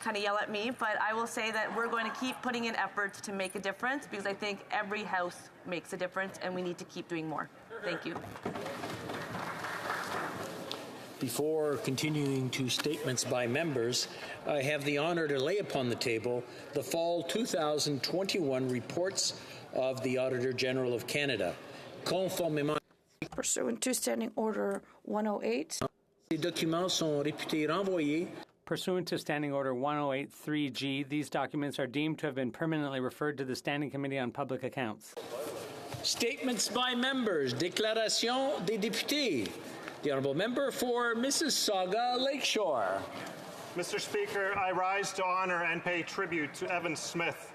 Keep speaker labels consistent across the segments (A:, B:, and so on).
A: kind of yell at me, but I will say that we're going to keep putting in efforts to make a difference because I think every house makes a difference and we need to keep doing more. Thank you.
B: Before continuing to statements by members, I have the honor to lay upon the table the fall 2021 reports of the Auditor General of Canada. Conformément
C: Pursuant to Standing Order 108,
B: les documents sont réputés renvoyés.
D: Pursuant to Standing Order 108.3G, these documents are deemed to have been permanently referred to the Standing Committee on Public Accounts.
B: Statements by members. Déclaration des députés. The Honourable Member for Mississauga Lakeshore.
E: Mr. Speaker, I rise to honour and pay tribute to Evan Smith.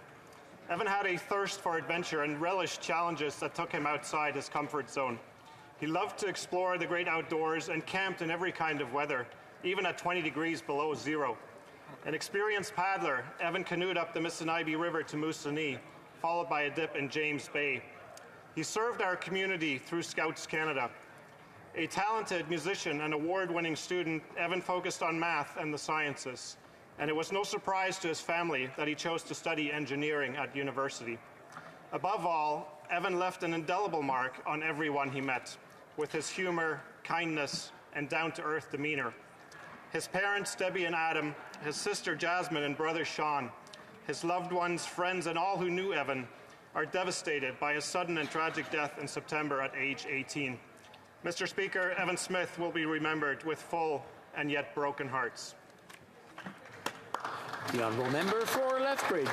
E: Evan had a thirst for adventure and relished challenges that took him outside his comfort zone. He loved to explore the great outdoors and camped in every kind of weather, even at 20 degrees below zero. An experienced paddler, Evan canoed up the Mississauga River to Moosonee, followed by a dip in James Bay. He served our community through Scouts Canada. A talented musician and award-winning student, Evan focused on math and the sciences, and it was no surprise to his family that he chose to study engineering at university. Above all, Evan left an indelible mark on everyone he met, with his humor, kindness, and down-to-earth demeanor. His parents, Debbie and Adam, his sister Jasmine and brother Sean, his loved ones, friends, and all who knew Evan are devastated by his sudden and tragic death in September at age 18. Mr. Speaker, Evan Smith will be remembered with full and yet broken hearts.
B: The Honourable Member for Lethbridge.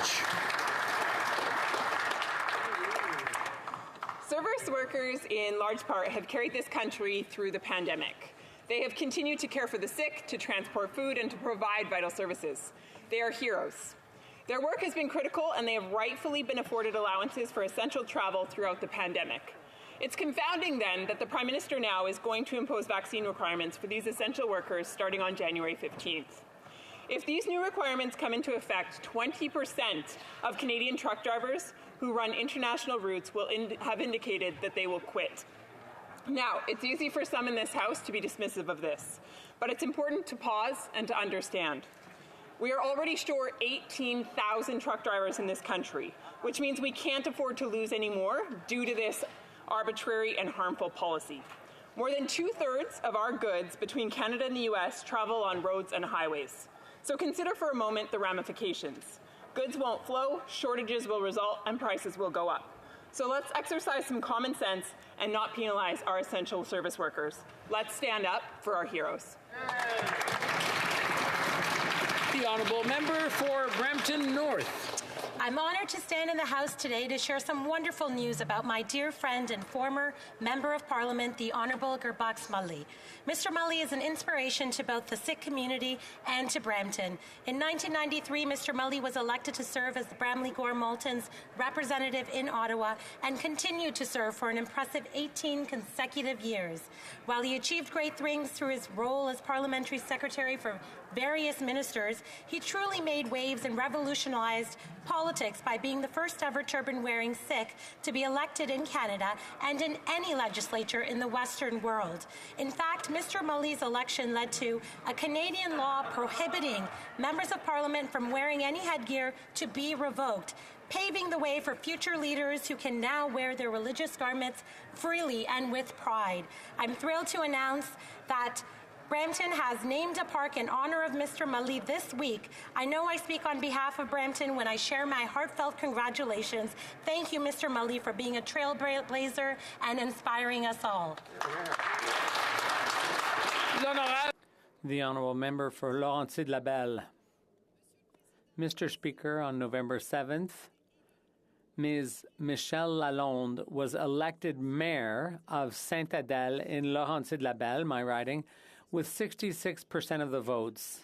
F: Service workers, in large part, have carried this country through the pandemic. They have continued to care for the sick, to transport food, and to provide vital services. They are heroes. Their work has been critical, and they have rightfully been afforded allowances for essential travel throughout the pandemic. It's confounding, then, that the Prime Minister now is going to impose vaccine requirements for these essential workers starting on January 15th. If these new requirements come into effect, 20% of Canadian truck drivers who run international routes will have indicated that they will quit. Now, it's easy for some in this House to be dismissive of this, but it's important to pause and to understand. We are already short 18,000 truck drivers in this country, which means we can't afford to lose any more due to this arbitrary and harmful policy. More than 2/3 of our goods between Canada and the U.S. travel on roads and highways. So consider for a moment the ramifications. Goods won't flow, shortages will result, and prices will go up. So let's exercise some common sense and not penalize our essential service workers. Let's stand up for our heroes.
B: The Honourable Member for Brampton North.
G: I'm honored to stand in the House today to share some wonderful news about my dear friend and former Member of Parliament, the Honourable Gerbax Mully. Mr. Mully is an inspiration to both the Sikh community and to Brampton. In 1993, Mr. Mully was elected to serve as the Bramley-Gore-Malton's representative in Ottawa and continued to serve for an impressive 18 consecutive years. While he achieved great things through his role as parliamentary secretary for various ministers, he truly made waves and revolutionized politics by being the first ever turban-wearing Sikh to be elected in Canada and in any legislature in the Western world. In fact, Mr. Mully's election led to a Canadian law prohibiting members of Parliament from wearing any headgear to be revoked, paving the way for future leaders who can now wear their religious garments freely and with pride. I'm thrilled to announce that Brampton has named a park in honor of Mr. Mully this week. I know I speak on behalf of Brampton when I share my heartfelt congratulations. Thank you, Mr. Mully, for being a trailblazer and inspiring us all.
D: The Honourable Member for Laurentides-Labelle. Mr. Speaker, on November 7th, Ms. Michelle Lalonde was elected Mayor of Sainte-Adèle in Laurentides-Labelle, my riding, with 66% of the votes.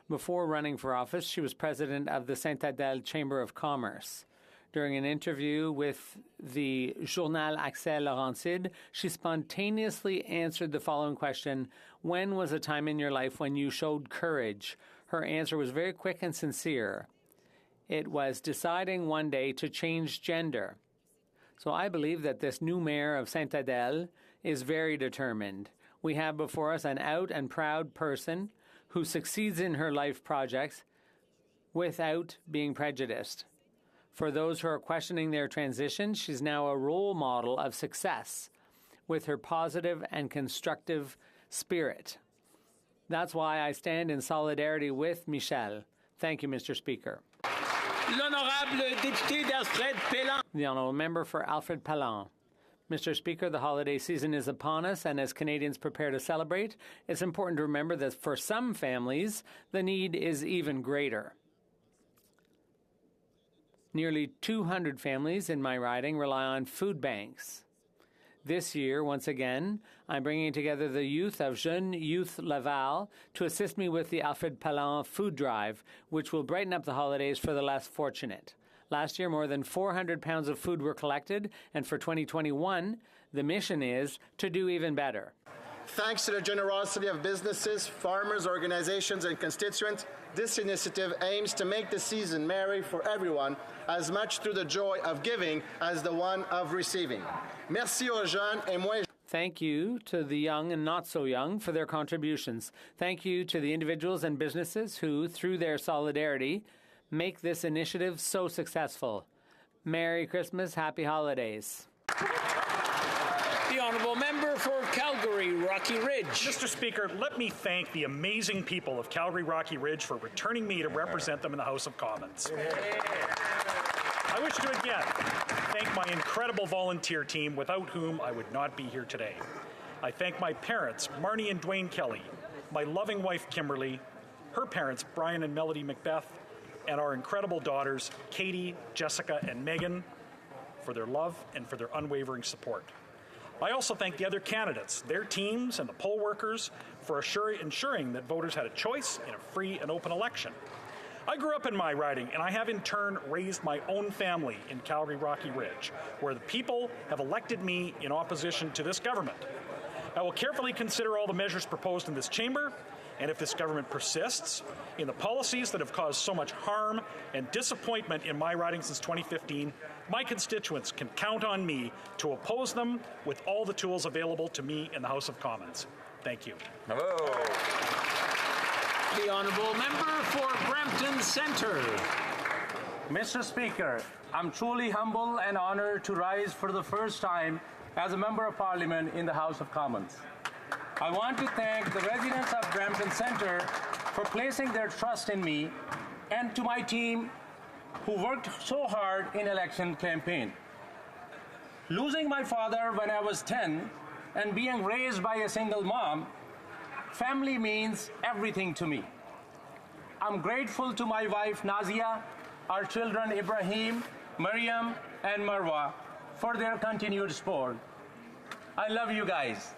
D: Before running for office, she was president of the Sainte-Adèle Chamber of Commerce. During an interview with the Journal Accès Laurentide, she spontaneously answered the following question: when was a time in your life when you showed courage? Her answer was very quick and sincere. It was deciding one day to change gender. So I believe that this new mayor of Sainte-Adèle is very determined. We have before us an out and proud person who succeeds in her life projects without being prejudiced. For those who are questioning their transition, she's now a role model of success with her positive and constructive spirit. That's why I stand in solidarity with Michelle. Thank you, Mr. Speaker.
B: L'honorable député d'Alfred Pellan.
D: The Honourable Member for Alfred Pellan. Mr. Speaker, the holiday season is upon us, and as Canadians prepare to celebrate, it's important to remember that for some families, the need is even greater. Nearly 200 families in my riding rely on food banks. This year, once again, I'm bringing together the youth of Jeune Youth Laval to assist me with the Alfred Pellan Food Drive, which will brighten up the holidays for the less fortunate. Last year, more than 400 pounds of food were collected, and for 2021, the mission is to do even better.
H: Thanks to the generosity of businesses, farmers, organizations, and constituents, this initiative aims to make the season merry for everyone, as much through the joy of giving as the one of receiving. Merci aux jeunes et moins.
D: Thank you to the young and not so young for their contributions. Thank you to the individuals and businesses who, through their solidarity, make this initiative so successful. Merry Christmas, Happy Holidays.
B: The Honourable Member for Calgary, Rocky Ridge.
I: Mr. Speaker, let me thank the amazing people of Calgary Rocky Ridge for returning me to represent them in the House of Commons. I wish to again thank my incredible volunteer team, without whom I would not be here today. I thank my parents, Marnie and Dwayne Kelly, my loving wife, Kimberly, her parents, Brian and Melody Macbeth, and our incredible daughters, Katie, Jessica, and Megan, for their love and for their unwavering support. I also thank the other candidates, their teams, and the poll workers for ensuring that voters had a choice in a free and open election. I grew up in my riding, and I have in turn raised my own family in Calgary Rocky Ridge, where the people have elected me in opposition to this government. I will carefully consider all the measures proposed in this chamber, and if this government persists in the policies that have caused so much harm and disappointment in my riding since 2015, my constituents can count on me to oppose them with all the tools available to me in the House of Commons. Thank you.
B: Hello. The Honourable Member for Brampton Centre.
J: Mr. Speaker, I'm truly humble and honored to rise for the first time as a Member of Parliament in the House of Commons. I want to thank the residents of Brampton Centre for placing their trust in me, and to my team who worked so hard in election campaign. Losing my father when I was 10 and being raised by a single mom, family means everything to me. I'm grateful to my wife Nazia, our children Ibrahim, Mariam, and Marwa for their continued support. I love you guys.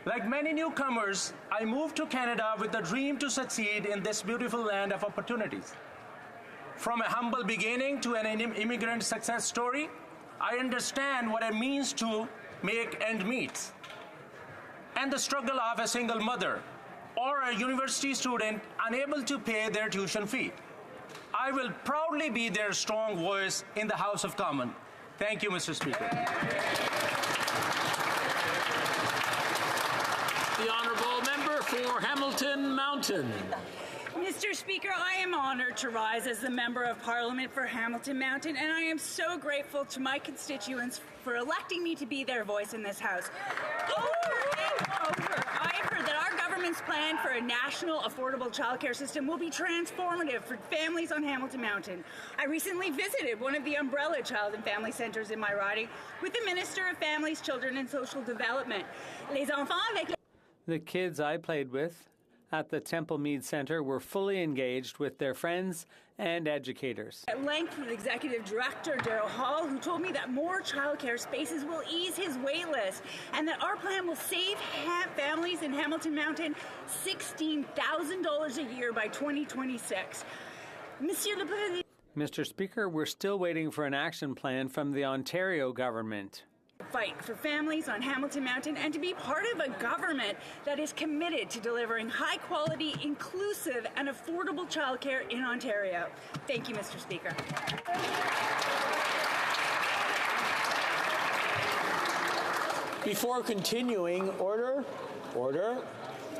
J: Like many newcomers, I moved to Canada with the dream to succeed in this beautiful land of opportunities. From a humble beginning to an immigrant success story, I understand what it means to make ends meet, and the struggle of a single mother or a university student unable to pay their tuition fee. I will proudly be their strong voice in the House of Commons. Thank you, Mr. Speaker.
B: The Honourable Member for Hamilton Mountain.
K: Mr. Speaker, I am honored to rise as the Member of Parliament for Hamilton Mountain, and I am so grateful to my constituents for electing me to be their voice in this House. Over and over, I have heard that our government's plan for a national affordable childcare system will be transformative for families on Hamilton Mountain. I recently visited one of the umbrella child and family centres in my riding with the Minister of Families, Children and Social Development. Les enfants avec
D: The kids I played with at the Temple Mead Centre were fully engaged with their friends and educators.
K: At length with Executive Director Darryl Hall, who told me that more childcare spaces will ease his wait list and that our plan will save families in Hamilton Mountain $16,000 a year by 2026. Monsieur le Président.
D: Mr. Speaker, we're still waiting for an action plan from the Ontario government.
K: Fight for families on Hamilton Mountain and to be part of a government that is committed to delivering high-quality, inclusive, and affordable childcare in Ontario. Thank you, Mr. Speaker.
B: Before continuing, order.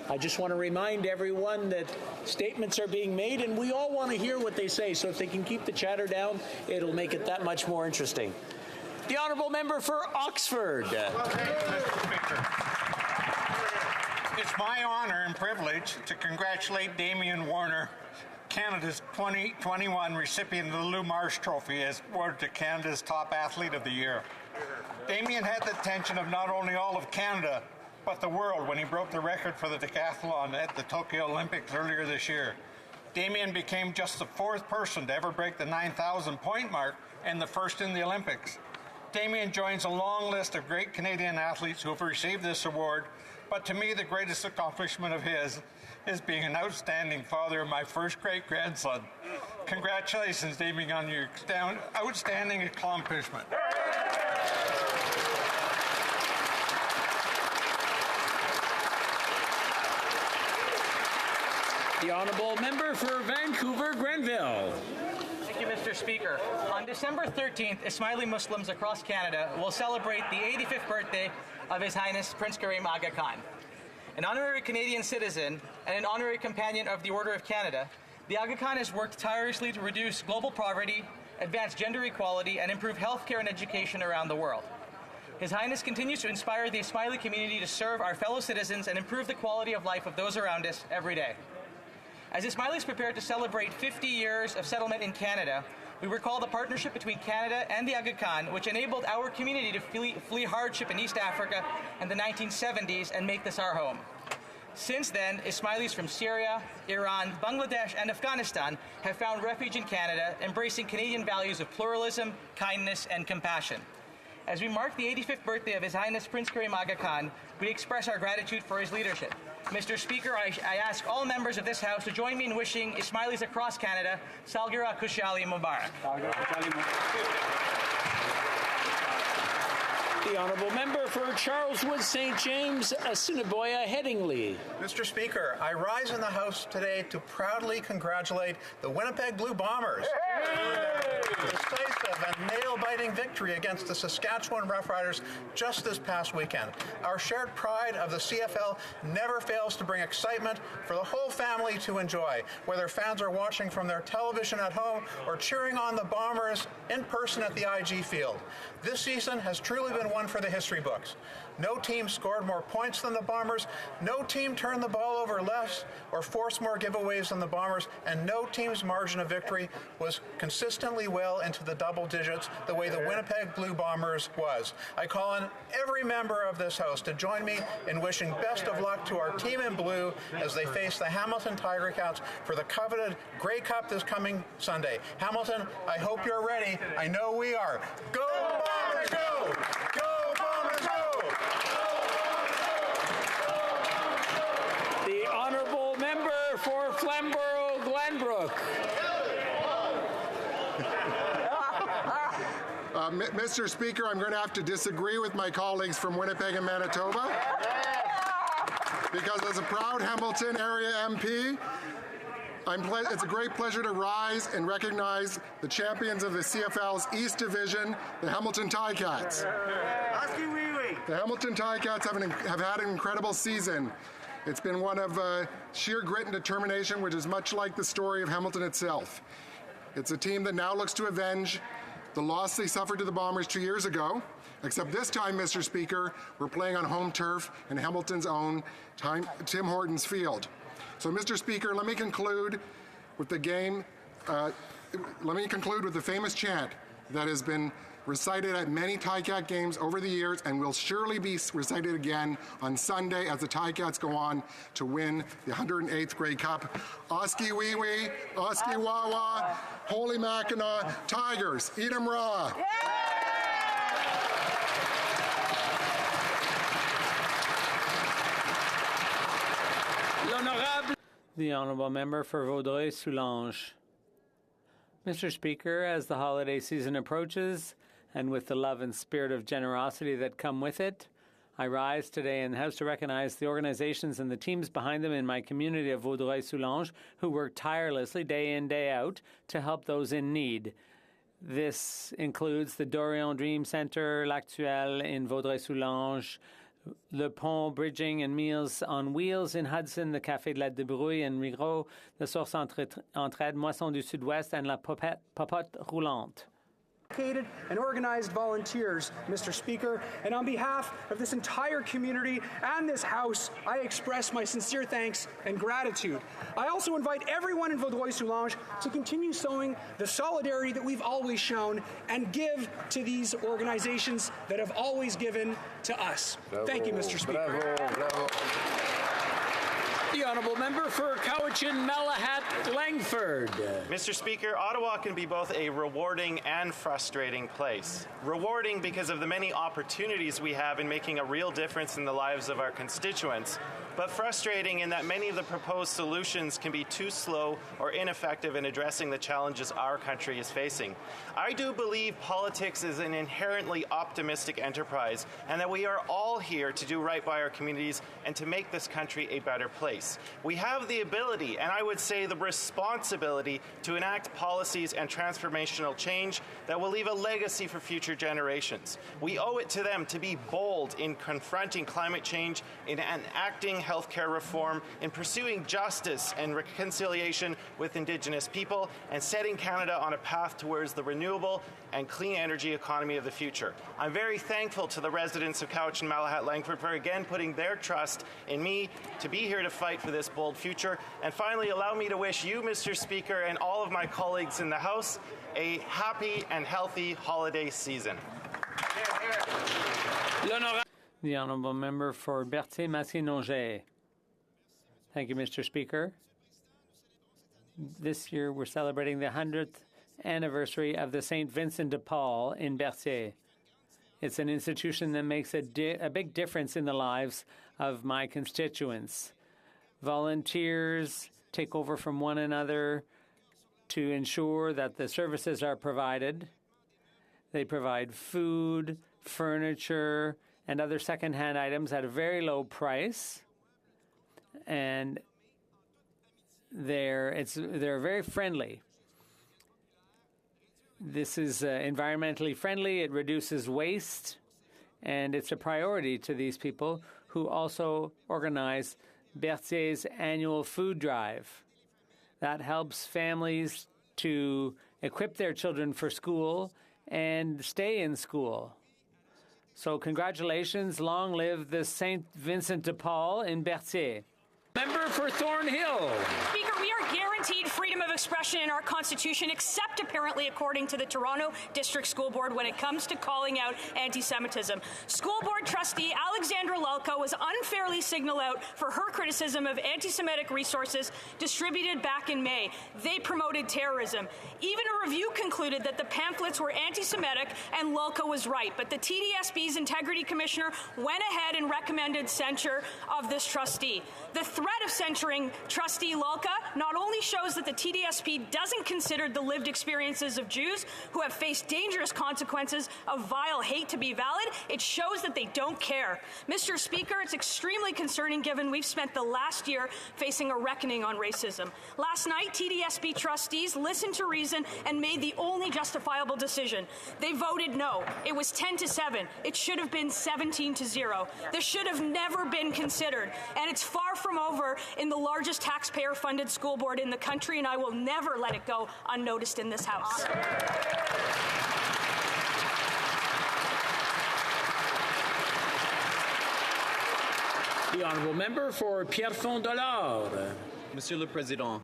B: I just want to remind everyone that statements are being made and we all want to hear what they say. So if they can keep the chatter down, it'll make it that much more interesting. The Honourable Member for Oxford.
L: It's my honor and privilege to congratulate Damien Warner, Canada's 2021 recipient of the Lou Marsh Trophy, as awarded to Canada's top athlete of the year. Damien had the attention of not only all of Canada, but the world when he broke the record for the decathlon at the Tokyo Olympics earlier this year. Damien became just the fourth person to ever break the 9,000 point mark and the first in the Olympics. Damien joins a long list of great Canadian athletes who have received this award, but to me the greatest accomplishment of his is being an outstanding father of my first great-grandson. Congratulations, Damien, on your outstanding accomplishment.
B: The Honourable Member for Vancouver Grenville.
M: Thank you, Mr. Speaker. On December 13th, Ismaili Muslims across Canada will celebrate the 85th birthday of His Highness Prince Karim Aga Khan. An honorary Canadian citizen and an honorary companion of the Order of Canada, the Aga Khan has worked tirelessly to reduce global poverty, advance gender equality, and improve healthcare and education around the world. His Highness continues to inspire the Ismaili community to serve our fellow citizens and improve the quality of life of those around us every day. As Ismailis prepare to celebrate 50 years of settlement in Canada, we recall the partnership between Canada and the Aga Khan, which enabled our community to flee hardship in East Africa in the 1970s and make this our home. Since then, Ismailis from Syria, Iran, Bangladesh, and Afghanistan have found refuge in Canada, embracing Canadian values of pluralism, kindness, and compassion. As we mark the 85th birthday of His Highness Prince Karim Aga Khan, we express our gratitude for his leadership. Mr. Speaker, I ask all members of this House to join me in wishing Ismailis across Canada, Salgira Kushali Mubarak.
B: The Honourable Member for Charleswood St. James, Assiniboia Headingley.
N: Mr. Speaker, I rise in the House today to proudly congratulate the Winnipeg Blue Bombers. Decisive and nail-biting victory against the Saskatchewan Roughriders just this past weekend. Our shared pride of the CFL never fails to bring excitement for the whole family to enjoy, whether fans are watching from their television at home or cheering on the Bombers in person at the IG Field. This season has truly been one for the history books. No team scored more points than the Bombers, no team turned the ball over less or forced more giveaways than the Bombers, and no team's margin of victory was consistently well into the double digits the way the Winnipeg Blue Bombers was. I call on every member of this House to join me in wishing best of luck to our team in blue as they face the Hamilton Tiger Cats for the coveted Grey Cup this coming Sunday. Hamilton, I hope you're ready. I know we are. Go Bombers, go! Go Bombers, go!
B: The Honourable Member for Flamborough Glenbrook.
O: Mr. Speaker, I'm going to have to disagree with my colleagues from Winnipeg and Manitoba, because as a proud Hamilton area MP, it's a great pleasure to rise and recognize the champions of the CFL's East Division, the Hamilton Ticats. The Hamilton Ticats have had an incredible season. It's been one of sheer grit and determination, which is much like the story of Hamilton itself. It's a team that now looks to avenge the loss they suffered to the Bombers 2 years ago, except this time, Mr. Speaker, we're playing on home turf in Hamilton's own Tim Hortons Field. So, Mr. Speaker, let me conclude with the famous chant that has been recited at many Ticat games over the years and will surely be recited again on Sunday as the Ticats go on to win the 108th Grey Cup. Oski wee wee, Oski wah wah, holy Mackinac, Tigers, eat 'em raw.
D: The Honourable Member for Vaudreuil-Soulanges. Mr. Speaker, as the holiday season approaches, and with the love and spirit of generosity that come with it, I rise today in the House to recognize the organizations and the teams behind them in my community of Vaudreuil-Soulanges who work tirelessly day in, day out to help those in need. This includes the Dorion Dream Centre, L'Actuel in Vaudreuil-Soulanges, Le Pont Bridging and Meals on Wheels in Hudson, the Café de la Débrouille in Migros, the Source Entraide, Moisson du Sud-Ouest, and La Popote Roulante.
P: Dedicated and organized volunteers, Mr. Speaker, and on behalf of this entire community and this House, I express my sincere thanks and gratitude. I also invite everyone in Vaudreuil-Soulanges to continue showing the solidarity that we've always shown and give to these organizations that have always given to us.
B: Bravo,
P: thank you, Mr. Speaker.
B: Bravo. The honourable member for Cowichan, Malahat, Langford.
Q: Mr. Speaker, Ottawa can be both a rewarding and frustrating place. Rewarding because of the many opportunities we have in making a real difference in the lives of our constituents, but frustrating in that many of the proposed solutions can be too slow or ineffective in addressing the challenges our country is facing. I do believe politics is an inherently optimistic enterprise and that we are all here to do right by our communities and to make this country a better place. We have the ability, and I would say the responsibility, to enact policies and transformational change that will leave a legacy for future generations. We owe it to them to be bold in confronting climate change, in enacting healthcare reform, in pursuing justice and reconciliation with Indigenous people, and setting Canada on a path towards the renewable and clean energy economy of the future. I'm very thankful to the residents of Cowichan, Malahat, Langford for again putting their trust in me to be here to fight for this bold future. And finally, allow me to wish you, Mr. Speaker, and all of my colleagues in the House a happy and healthy holiday season.
D: The honourable member for Berthier-Massé-Nongé. Thank you, Mr. Speaker. This year we're celebrating the 100th anniversary of the St. Vincent de Paul in Berthier. It's an institution that makes a big difference in the lives of my constituents. Volunteers take over from one another to ensure that the services are provided. They provide food, furniture, and other secondhand items at a very low price. And they're very friendly. This is environmentally friendly. It reduces waste, and it's a priority to these people who also organize Berthier's annual food drive. That helps families to equip their children for school and stay in school. So congratulations, long live the St. Vincent de Paul in Berthier.
B: Member for Thornhill.
R: Speaker, we are guaranteed freedom of expression in our Constitution, except apparently according to the Toronto District School Board when it comes to calling out anti-Semitism. School Board trustee Alexandra Lelko was unfairly singled out for her criticism of anti-Semitic resources distributed back in May. They promoted terrorism. Even a review concluded that the pamphlets were anti-Semitic, and Lelko was right. But the TDSB's Integrity Commissioner went ahead and recommended censure of this trustee. The threat of censuring trustee Lelka not only shows that the TDSP doesn't consider the lived experiences of Jews who have faced dangerous consequences of vile hate to be valid, it shows that they don't care. Mr. Speaker, it's extremely concerning given we've spent the last year facing a reckoning on racism. Last night, TDSP trustees listened to reason and made the only justifiable decision. They voted no. It was 10-7. It should have been 17-0. This should have never been considered, and it's far from over in the largest taxpayer-funded school board in the country, and I will never let it go unnoticed in this House.
B: The honourable member for Pierrefonds-Dollard.
S: Monsieur le Président.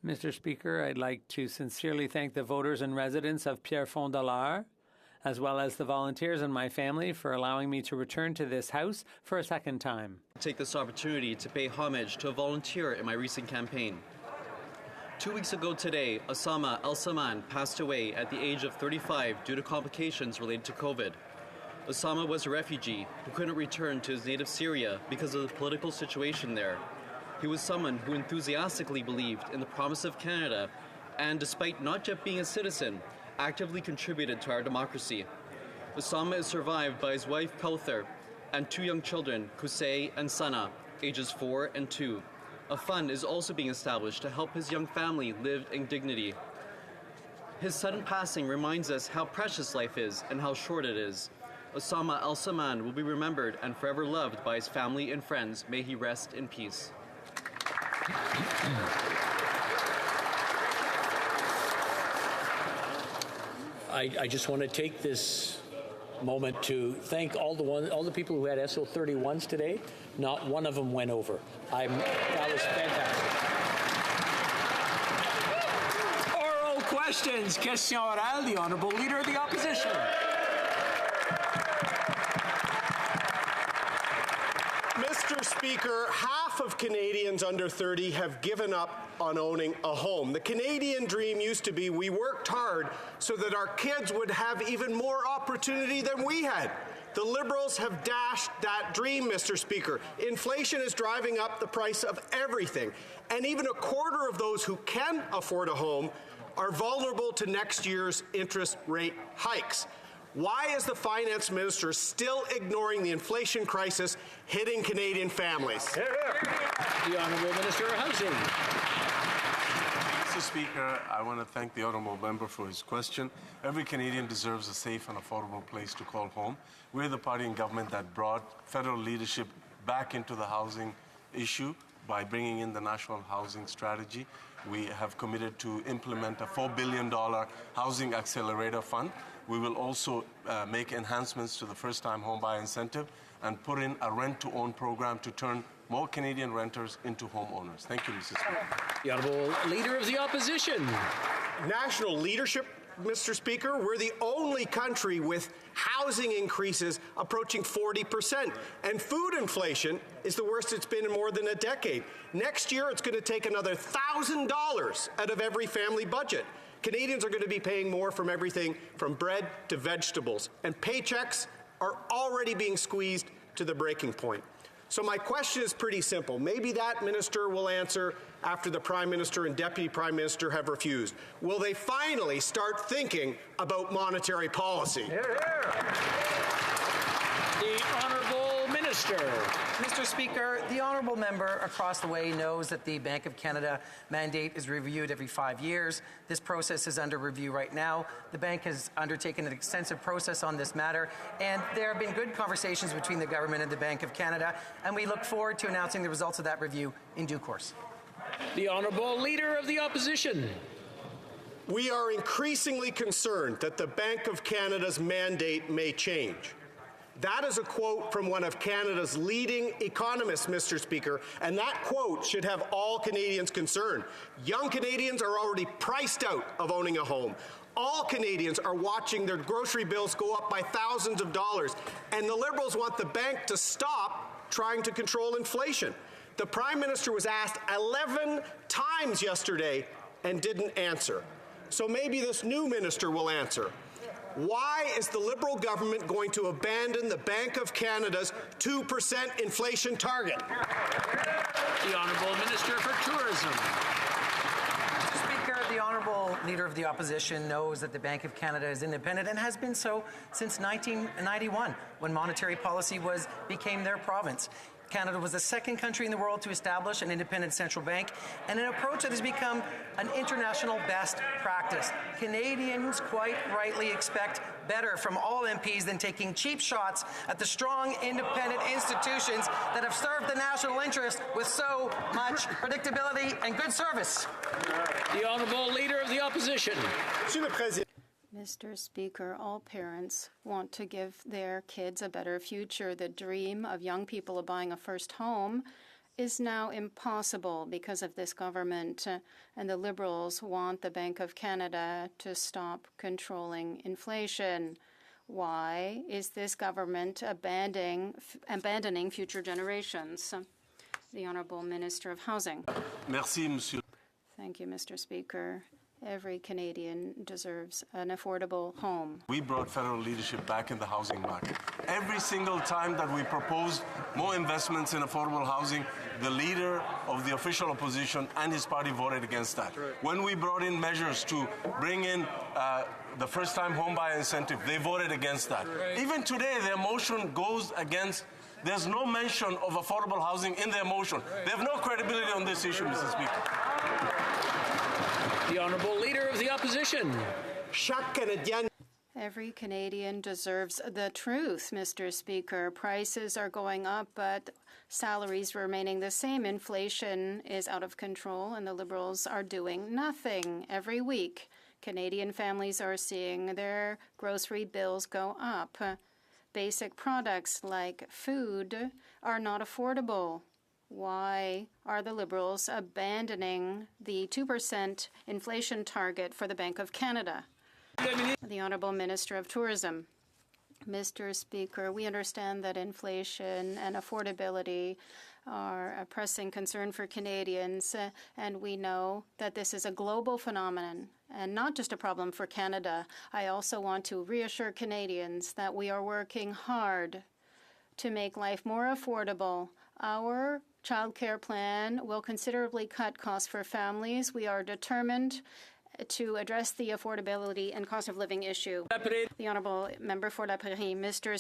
D: Mr. Speaker, I'd like to sincerely thank the voters and residents of Pierrefonds-Dollard, as well as the volunteers and my family for allowing me to return to this House for a second time.
S: Take this opportunity to pay homage to a volunteer in my recent campaign. 2 weeks ago today, Osama El-Saman passed away at the age of 35 due to complications related to COVID. Osama was a refugee who couldn't return to his native Syria because of the political situation there. He was someone who enthusiastically believed in the promise of Canada and, despite not yet being a citizen, actively contributed to our democracy. Osama is survived by his wife Kauthar and 2 young children, Kusay and Sana, ages 4 and 2. A fund is also being established to help his young family live in dignity. His sudden passing reminds us how precious life is and how short it is. Osama al-Saman will be remembered and forever loved by his family and friends. May he rest in peace.
B: I just want to take this moment to thank all the people who had SO31s today. Not one of them went over. That was fantastic. Oral questions. Question orale. The Honourable Leader of the Opposition.
T: Mr. Speaker, half of Canadians under 30 have given up on owning a home. The Canadian dream used to be we worked hard so that our kids would have even more opportunity than we had. The Liberals have dashed that dream, Mr. Speaker. Inflation is driving up the price of everything, and even a quarter of those who can afford a home are vulnerable to next year's interest rate hikes. Why is the Finance Minister still ignoring the inflation crisis hitting Canadian families?
B: The Honourable Minister of Housing.
U: Mr. Speaker, I want to thank the Honourable Member for his question. Every Canadian deserves a safe and affordable place to call home. We're the party in government that brought federal leadership back into the housing issue by bringing in the National Housing Strategy. We have committed to implement a $4 billion Housing Accelerator Fund. We will also make enhancements to the first-time homebuyer incentive and put in a rent-to-own program to turn more Canadian renters into homeowners. Thank you, Mr. Speaker.
B: The Honourable Leader of the Opposition.
T: National leadership, Mr. Speaker, we're the only country with housing increases approaching 40%. And food inflation is the worst it's been in more than a decade. Next year, it's going to take another $1,000 out of every family budget. Canadians are going to be paying more from everything from bread to vegetables, and paychecks are already being squeezed to the breaking point. So my question is pretty simple. Maybe that minister will answer after the Prime Minister and Deputy Prime Minister have refused. Will they finally start thinking about monetary policy?
B: The Honourable Minister.
V: Mr. Speaker, the Honourable Member across the way knows that the Bank of Canada mandate is reviewed every 5 years. This process is under review right now. The bank has undertaken an extensive process on this matter, and there have been good conversations between the government and the Bank of Canada, and we look forward to announcing the results of that review in due course.
B: The Honourable Leader of the Opposition.
T: We are increasingly concerned that the Bank of Canada's mandate may change. That is a quote from one of Canada's leading economists, Mr. Speaker, and that quote should have all Canadians concerned. Young Canadians are already priced out of owning a home. All Canadians are watching their grocery bills go up by thousands of dollars, and the Liberals want the bank to stop trying to control inflation. The Prime Minister was asked 11 times yesterday and didn't answer. So maybe this new minister will answer. Why is the Liberal government going to abandon the Bank of Canada's 2% inflation target?
B: The Honourable Minister for Tourism.
V: Mr. Speaker, the Honourable Leader of the Opposition knows that the Bank of Canada is independent and has been so since 1991, when monetary policy became their province. Canada was the second country in the world to establish an independent central bank, and an approach that has become an international best practice. Canadians quite rightly expect better from all MPs than taking cheap shots at the strong, independent institutions that have served the national interest with so much predictability and good service.
B: The Honourable Leader of the Opposition.
W: Mr. Speaker, all parents want to give their kids a better future. The dream of young people of buying a first home is now impossible because of this government, and the Liberals want the Bank of Canada to stop controlling inflation. Why is this government abandoning future generations? The Honourable Minister of Housing.
U: Merci, Monsieur.
W: Thank you, Mr. Speaker. Every Canadian deserves an affordable home.
U: We brought federal leadership back in the housing market. Every single time that we proposed more investments in affordable housing, the leader of the official opposition and his party voted against that. When we brought in measures to bring in the first-time homebuyer incentive, they voted against that. Even today, their motion goes against. There's no mention of affordable housing in their motion. They have no credibility on this issue, Mr. Speaker.
B: The Honourable Leader of the Opposition.
T: Chaque Canadien.
W: Every Canadian deserves the truth, Mr. Speaker. Prices are going up, but salaries remaining the same. Inflation is out of control, and the Liberals are doing nothing. Every week, Canadian families are seeing their grocery bills go up. Basic products like food are not affordable. Why are the Liberals abandoning the 2% inflation target for the Bank of Canada? The Honourable Minister of Tourism. Mr. Speaker, we understand that inflation and affordability are a pressing concern for Canadians, and we know that this is a global phenomenon and not just a problem for Canada. I also want to reassure Canadians that we are working hard to make life more affordable. Our childcare plan will considerably cut costs for families. We are determined to address the affordability and cost of living issue. The Honourable Member for La Prairie. Mr.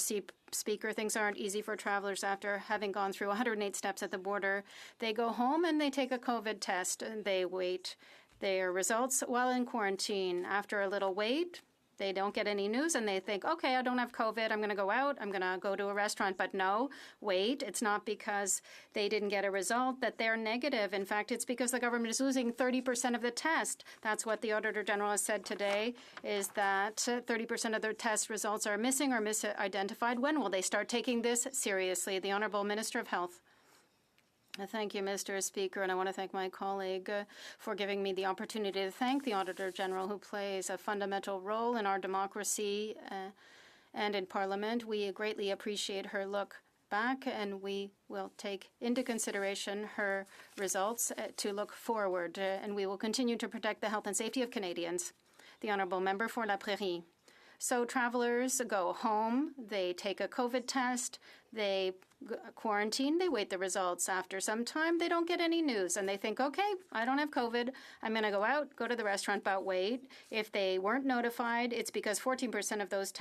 W: Speaker, things aren't easy for travelers after having gone through 108 steps at the border. They go home and they take a COVID test and they wait their results while in quarantine. After a little wait, they don't get any news and they think, okay, I don't have COVID. I'm going to go out. I'm going to go to a restaurant. But no, wait, it's not because they didn't get a result that they're negative. In fact, it's because the government is losing 30% of the test. That's what the Auditor General has said today, is that 30% of their test results are missing or misidentified. When will they start taking this seriously? The Honourable Minister of Health. Thank you, Mr. Speaker, and I want to thank my colleague for giving me the opportunity to thank the Auditor General, who plays a fundamental role in our democracy and in Parliament. We greatly appreciate her look back, and we will take into consideration her results to look forward, and we will continue to protect the health and safety of Canadians. The Honourable Member for La Prairie. So travelers go home, they take a COVID test, they quarantine, they wait the results. After some time, they don't get any news, and they think, okay, I don't have COVID, I'm going to go out, go to the restaurant, but wait. If they weren't notified, it's because 14% of those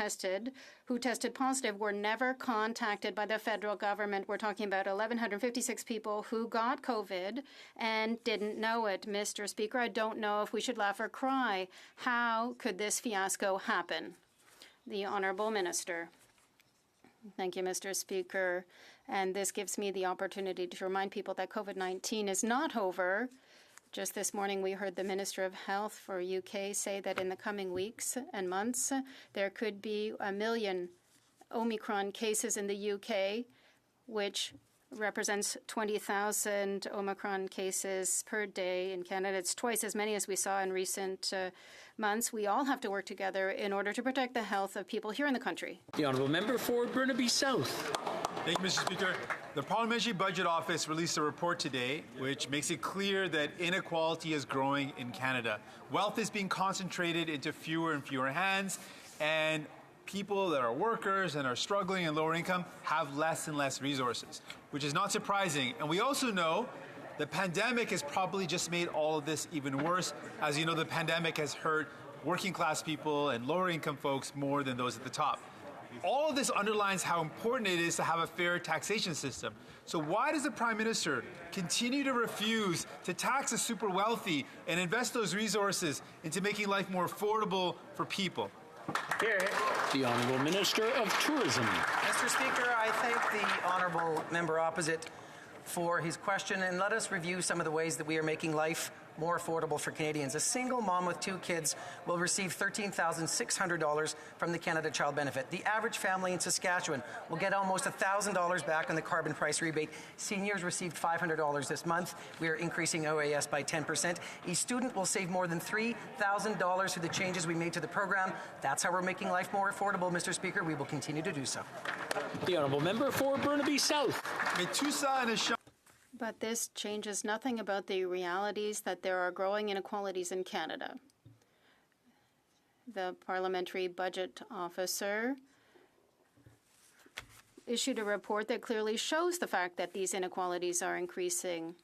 W: who tested positive were never contacted by the federal government. We're talking about 1,156 people who got COVID and didn't know it. Mr. Speaker, I don't know if we should laugh or cry. How could this fiasco happen? The Honourable Minister. Thank you, Mr. Speaker. And this gives me the opportunity to remind people that COVID-19 is not over. Just this morning, we heard the Minister of Health for UK say that in the coming weeks and months, there could be 1 million Omicron cases in the UK, which represents 20,000 Omicron cases per day in Canada. It's twice as many as we saw in recent months. We all have to work together in order to protect the health of people here in the country.
B: The Honourable Member for Burnaby South.
A: Thank you, Mr. Speaker. The Parliamentary Budget Office released a report today which makes it clear that inequality is growing in Canada. Wealth is being concentrated into fewer and fewer hands, and people that are workers and are struggling and lower income have less and less resources, which is not surprising. And we also know the pandemic has probably just made all of this even worse. As you know, the pandemic has hurt working class people and lower income folks more than those at the top. All of this underlines how important it is to have a fair taxation system. So why does the Prime Minister continue to refuse to tax the super wealthy and invest those resources into making life more affordable for people?
B: The Honourable Minister of Tourism.
V: Mr. Speaker, I thank the Honourable Member opposite for his question, and let us review some of the ways that we are making life more affordable for Canadians. A single mom with 2 kids will receive $13,600 from the Canada Child Benefit. The average family in Saskatchewan will get almost $1,000 back on the carbon price rebate. Seniors received $500 this month. We are increasing OAS by 10%. Each student will save more than $3,000 through the changes we made to the program. That's how we're making life more affordable, Mr. Speaker. We will continue to do so.
B: The Honourable Member for Burnaby South.
W: But this changes nothing about the realities that there are growing inequalities in Canada. The Parliamentary Budget Officer issued a report that clearly shows the fact that these inequalities are increasing.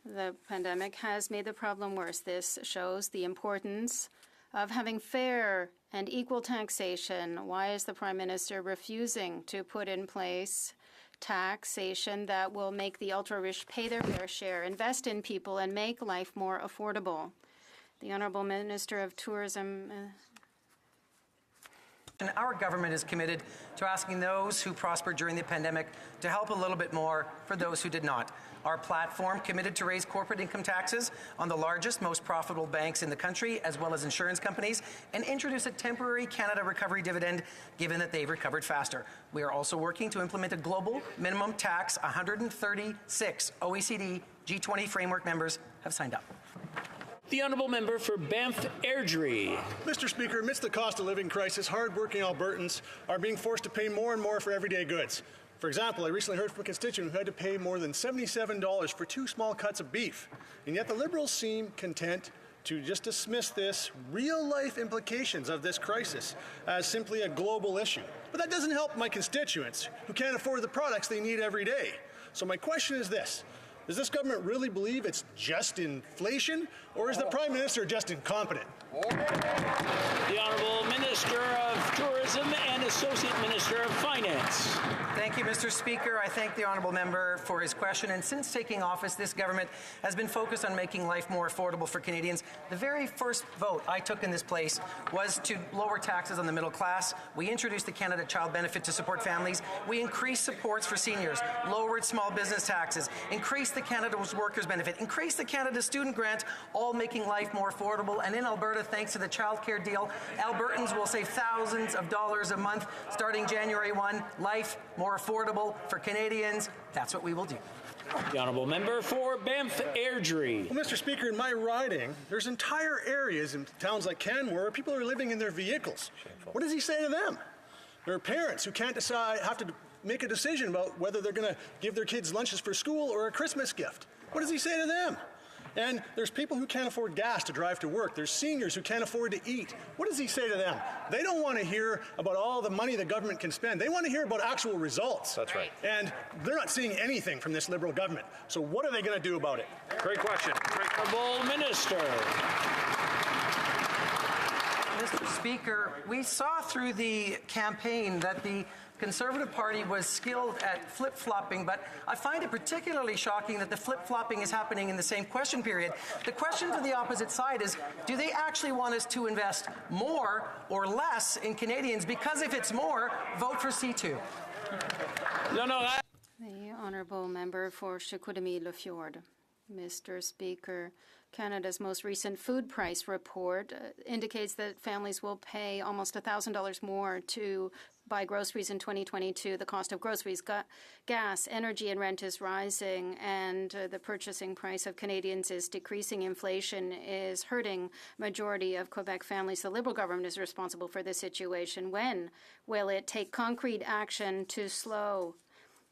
W: The pandemic has made the problem worse. This shows the importance of having fair and equal taxation. Why is the Prime Minister refusing to put in place taxation that will make the ultra-rich pay their fair share, invest in people, and make life more affordable? The Honourable Minister of Tourism.
V: Our government is committed to asking those who prospered during the pandemic to help a little bit more for those who did not. Our platform committed to raise corporate income taxes on the largest, most profitable banks in the country, as well as insurance companies, and introduce a temporary Canada Recovery Dividend, given that they've recovered faster. We are also working to implement a global minimum tax. 136 OECD G20 framework members have signed up.
B: The Honourable Member for Banff Airdrie.
C: Mr. Speaker, amidst the cost of living crisis, hard-working Albertans are being forced to pay more and more for everyday goods. For example, I recently heard from a constituent who had to pay more than $77 for 2 small cuts of beef. And yet the Liberals seem content to just dismiss this real-life implications of this crisis as simply a global issue. But that doesn't help my constituents who can't afford the products they need every day. So my question is this. Does this government really believe it's just inflation, or is the Prime Minister just incompetent?
B: The Honourable Minister of Tourism and Associate Minister of Finance.
V: Thank you, Mr. Speaker. I thank the honourable member for his question. And since taking office, this government has been focused on making life more affordable for Canadians. The very first vote I took in this place was to lower taxes on the middle class. We introduced the Canada Child Benefit to support families. We increased supports for seniors, lowered small business taxes, increased the Canada's Workers Benefit, increased the Canada Student Grant, all making life more affordable. And in Alberta, thanks to the childcare deal, Albertans will save thousands of dollars a month starting January 1. Life more affordable for Canadians. That's what we will do.
B: The Honourable Member for Banff Airdrie.
C: Well, Mr. Speaker, in my riding, there's entire areas in towns like Canmore where people are living in their vehicles. What does he say to them? There are parents who can't have to make a decision about whether they're going to give their kids lunches for school or a Christmas gift. What does he say to them? And there's people who can't afford gas to drive to work. There's seniors who can't afford to eat. What does he say to them? They don't want to hear about all the money the government can spend. They want to hear about actual results.
E: That's right.
C: And they're not seeing anything from this Liberal government. So what are they going to do about it?
E: Great question.
B: Honourable Minister.
V: Mr. Speaker, we saw through the campaign that the Conservative Party was skilled at flip-flopping, but I find it particularly shocking that the flip-flopping is happening in the same question period. The question to the opposite side is, do they actually want us to invest more or less in Canadians? Because if it's more, vote for C2.
W: The Honourable Member for Chicoutimi-Le-Fjord. Mr. Speaker, Canada's most recent food price report indicates that families will pay almost $1,000 more to buy groceries in 2022. The cost of groceries, gas, energy, and rent is rising, and the purchasing price of Canadians is decreasing. Inflation is hurting majority of Quebec families. The Liberal government is responsible for this situation. When will it take concrete action to slow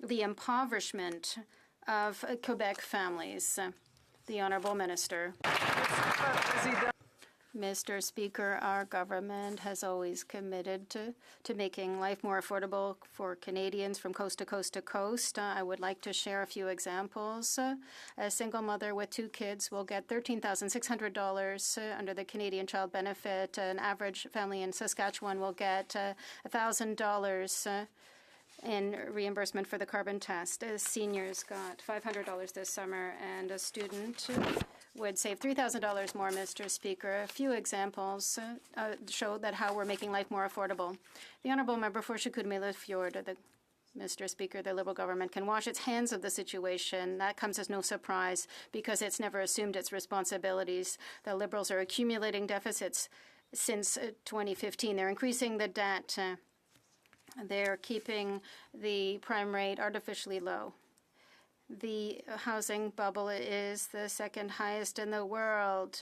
W: the impoverishment of Quebec families? The Honourable Minister. Mr. Speaker, our government has always committed to making life more affordable for Canadians from coast to coast to coast. I would like to share a few examples. A single mother with 2 kids will get $13,600 under the Canadian Child Benefit. An average family in Saskatchewan will get $1,000 in reimbursement for the carbon test. Seniors got $500 this summer, and a student would save $3,000 more, Mr. Speaker. A few examples show that how we're making life more affordable. The Honourable Member for Chicoutimi-Le-Fjord, Mr. Speaker, the Liberal government can wash its hands of the situation. That comes as no surprise because it's never assumed its responsibilities. The Liberals are accumulating deficits since 2015. They're increasing the debt. They're keeping the prime rate artificially low. The housing bubble is the second highest in the world,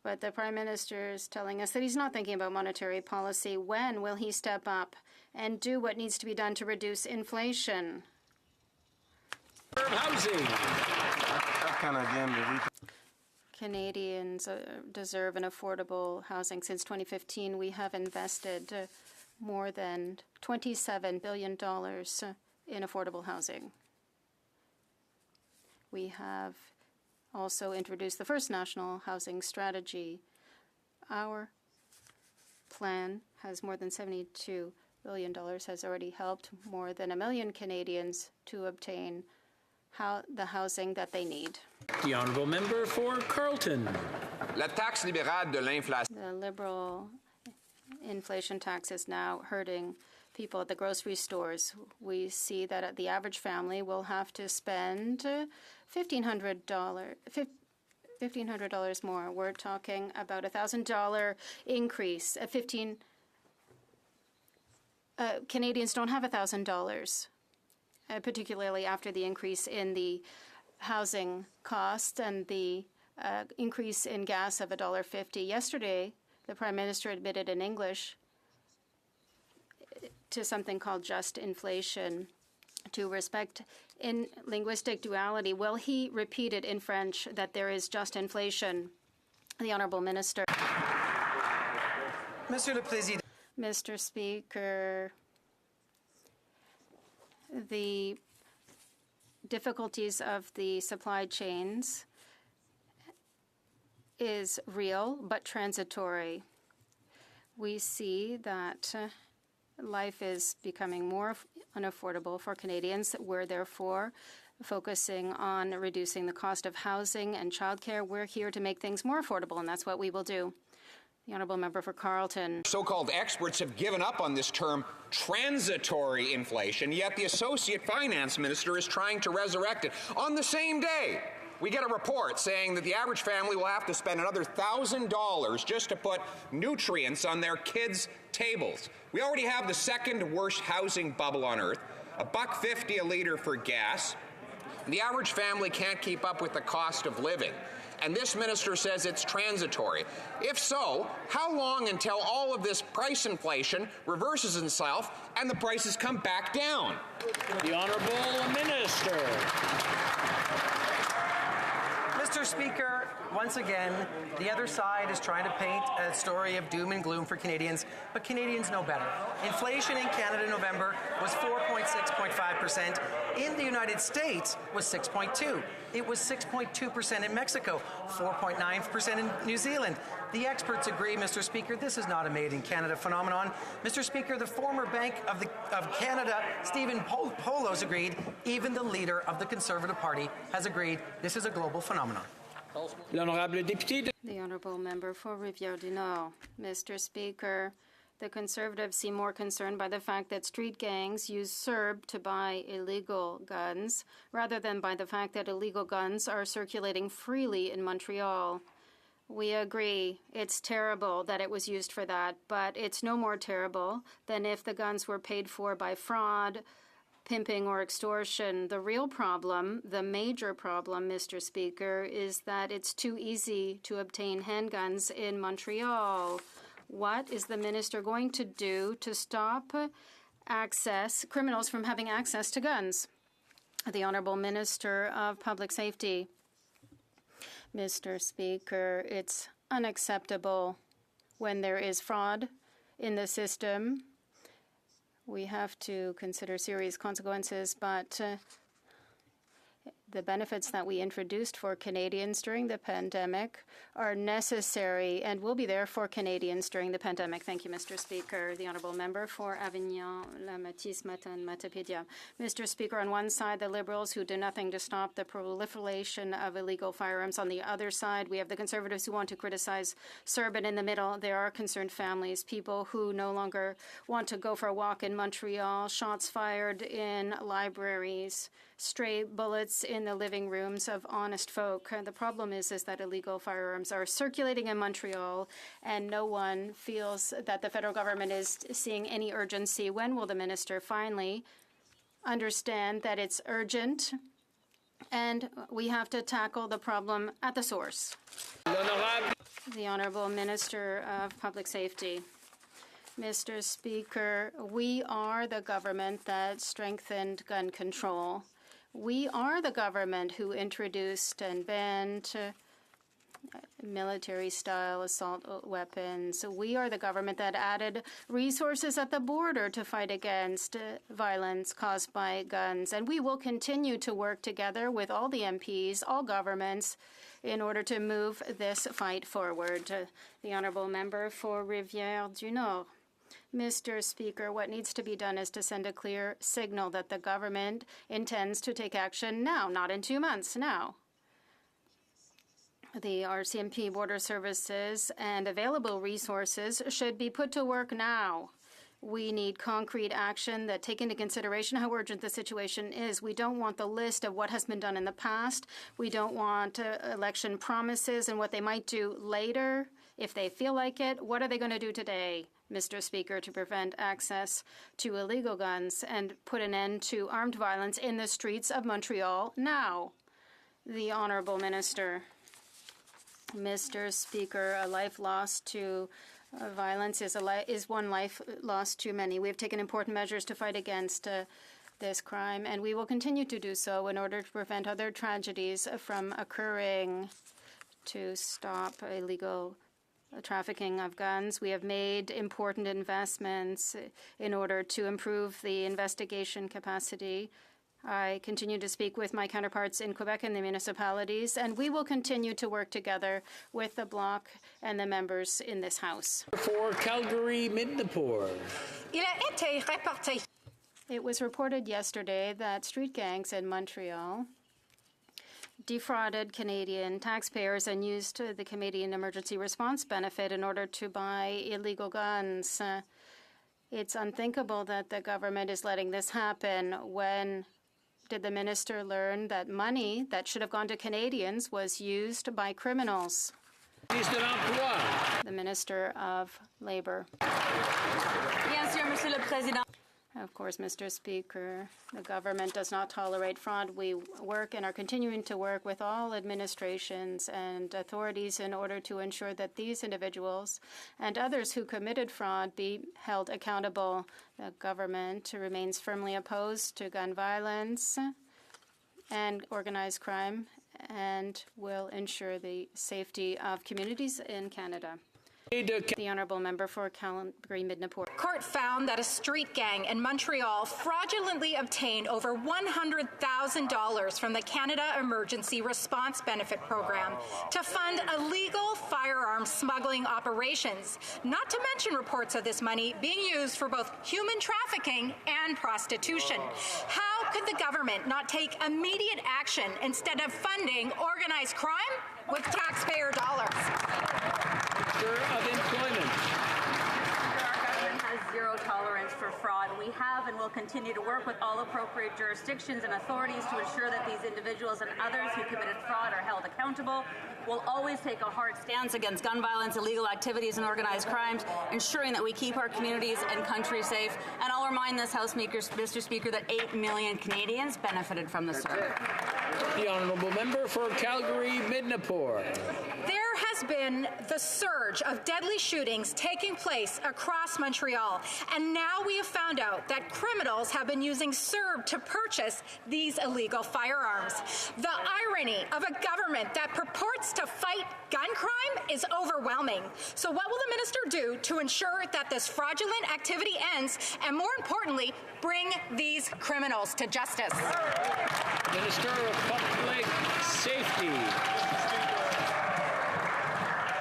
W: but the Prime Minister is telling us that he's not thinking about monetary policy. When will he step up and do what needs to be done to reduce inflation?
B: Housing.
W: Canadians deserve an affordable housing. Since 2015, we have invested more than $27 billion in affordable housing. We have also introduced the first national housing strategy. Our plan has more than $72 billion, has already helped more than 1 million Canadians to obtain the housing that they need.
B: The Honourable Member for Carleton.
F: La taxe libérale de l'inflation.
W: The Liberal inflation tax is now hurting people at the grocery stores. We see that the average family will have to spend $1,500 more. We're talking about a $1,000 increase. Canadians don't have $1,000, particularly after the increase in the housing costs and the increase in gas of $1.50. Yesterday, the Prime Minister admitted in English to something called just inflation, to respect in linguistic duality. Well, he repeated in French that there is just inflation. The Honourable Minister.
V: Monsieur le Président.
W: Mr. Speaker, the difficulties of the supply chains is real but transitory. We see that life is becoming more unaffordable for Canadians. We're therefore focusing on reducing the cost of housing and childcare. We're here to make things more affordable, and that's what we will do. The Honourable Member for Carleton.
E: So-called experts have given up on this term transitory inflation, yet the Associate Finance Minister is trying to resurrect it. On the same day, we get a report saying that the average family will have to spend another $1,000 just to put nutrients on their kids' tables. We already have the second worst housing bubble on earth, $1.50 a litre for gas. The average family can't keep up with the cost of living. And this minister says it's transitory. If so, how long until all of this price inflation reverses itself and the prices come back down?
B: The Honourable Minister.
V: Mr. Speaker, once again, the other side is trying to paint a story of doom and gloom for Canadians, but Canadians know better. Inflation in Canada in November was 4.6.5%. In the United States was 6.2%. It was 6.2% in Mexico, 4.9% in New Zealand. The experts agree, Mr. Speaker, this is not a made-in-Canada phenomenon. Mr. Speaker, the former Bank of Canada, Stephen Polo's agreed. Even the leader of the Conservative Party has agreed this is a global phenomenon.
W: The Honourable Member for Rivière-du-Nord. Mr. Speaker, the Conservatives seem more concerned by the fact that street gangs use CERB to buy illegal guns, rather than by the fact that illegal guns are circulating freely in Montreal. We agree it's terrible that it was used for that, but it's no more terrible than if the guns were paid for by fraud, pimping, or extortion. The real problem, the major problem, Mr. Speaker, is that it's too easy to obtain handguns in Montreal. What is the minister going to do to stop criminals from having access to guns? The Honourable Minister of Public Safety. Mr. Speaker, it's unacceptable when there is fraud in the system. We have to consider serious consequences, but the benefits that we introduced for Canadians during the pandemic are necessary and will be there for Canadians during the pandemic. Thank you, Mr. Speaker. The Honourable Member for Avignon, La Matisse, Matin, Matapédia. Mr. Speaker, on one side, the Liberals who do nothing to stop the proliferation of illegal firearms. On the other side, we have the Conservatives who want to criticize CERB. And in the middle, there are concerned families, people who no longer want to go for a walk in Montreal, shots fired in libraries, stray bullets in the living rooms of honest folk. The problem is that illegal firearms are circulating in Montreal, and no one feels that the federal government is seeing any urgency. When will the minister finally understand that it's urgent and we have to tackle the problem at the source? The Honourable Minister of Public Safety. Mr. Speaker, we are the government that strengthened gun control. We are the government who introduced and banned military-style assault weapons. We are the government that added resources at the border to fight against violence caused by guns. And we will continue to work together with all the MPs, all governments, in order to move this fight forward. The Honourable Member for Rivière-du-Nord. Mr. Speaker, what needs to be done is to send a clear signal that the government intends to take action now, not in 2 months, now. The RCMP border services and available resources should be put to work now. We need concrete action that take into consideration how urgent the situation is. We don't want the list of what has been done in the past. We don't want election promises and what they might do later if they feel like it. What are they going to do today, Mr. Speaker, to prevent access to illegal guns and put an end to armed violence in the streets of Montreal now? The Honourable Minister. Mr. Speaker, a life lost to violence is one life lost too many. We have taken important measures to fight against this crime, and we will continue to do so in order to prevent other tragedies from occurring, to stop illegal trafficking of guns. We have made important investments in order to improve the investigation capacity. I continue to speak with my counterparts in Quebec and the municipalities, and we will continue to work together with the Bloc and the members in this House.
B: For Calgary Midnapore.
W: It was reported yesterday that street gangs in Montreal defrauded Canadian taxpayers and used the Canadian Emergency Response Benefit in order to buy illegal guns. It's unthinkable that the government is letting this happen. When did the minister learn that money that should have gone to Canadians was used by criminals? The Minister of Labour. Of course, Mr. Speaker, the government does not tolerate fraud. We work and are continuing to work with all administrations and authorities in order to ensure that these individuals and others who committed fraud be held accountable. The government remains firmly opposed to gun violence and organized crime and will ensure the safety of communities in Canada. The Honourable Member for Calgary Midnapore.
R: Court found that a street gang in Montreal fraudulently obtained over $100,000 from the Canada Emergency Response Benefit Program to fund illegal firearms smuggling operations, not to mention reports of this money being used for both human trafficking and prostitution. How could the government not take immediate action instead of funding organized crime with taxpayer dollars?
B: Of Employment.
F: Our government has zero tolerance for fraud. We have and will continue to work with all appropriate jurisdictions and authorities to ensure that these individuals and others who committed fraud are held accountable. We'll always take a hard stance against gun violence, illegal activities, and organized crimes, ensuring that we keep our communities and country safe. And I'll remind this House, Mr. Speaker, that 8 million Canadians benefited from this service.
B: The Honourable Member for Calgary Midnapore.
R: There has been the surge of deadly shootings taking place across Montreal, and now we have found out that criminals have been using CERB to purchase these illegal firearms. The irony of a government that purports to fight gun crime is overwhelming. So what will the minister do to ensure that this fraudulent activity ends, and more importantly, bring these criminals to justice?
B: Minister of Public Safety.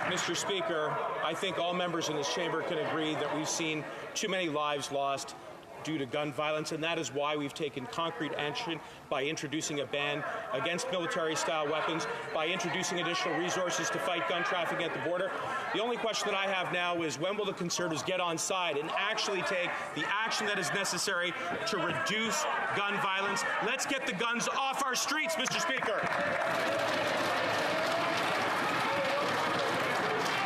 G: Mr. Speaker, I think all members in this chamber can agree that we've seen too many lives lost due to gun violence, and that is why we've taken concrete action by introducing a ban against military-style weapons, by introducing additional resources to fight gun trafficking at the border. The only question that I have now is when will the Conservatives get on side and actually take the action that is necessary to reduce gun violence? Let's get the guns off our streets, Mr. Speaker.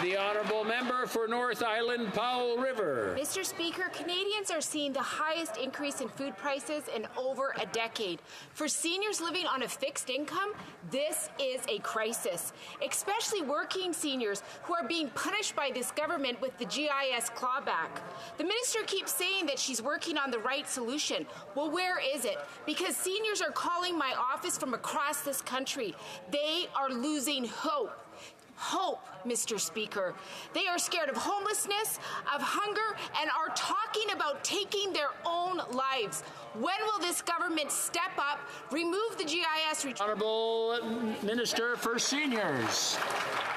B: The Honourable Member for North Island Powell River.
H: Mr. Speaker, Canadians are seeing the highest increase in food prices in over a decade. For seniors living on a fixed income, this is a crisis, especially working seniors who are being punished by this government with the GIS clawback. The minister keeps saying that she's working on the right solution. Well, where is it? Because seniors are calling my office from across this country. They are losing hope. Hope, Mr. Speaker. They are scared of homelessness, of hunger, and are talking about taking their own lives. When will this government step up, remove the GIS...
B: Honourable Minister for Seniors.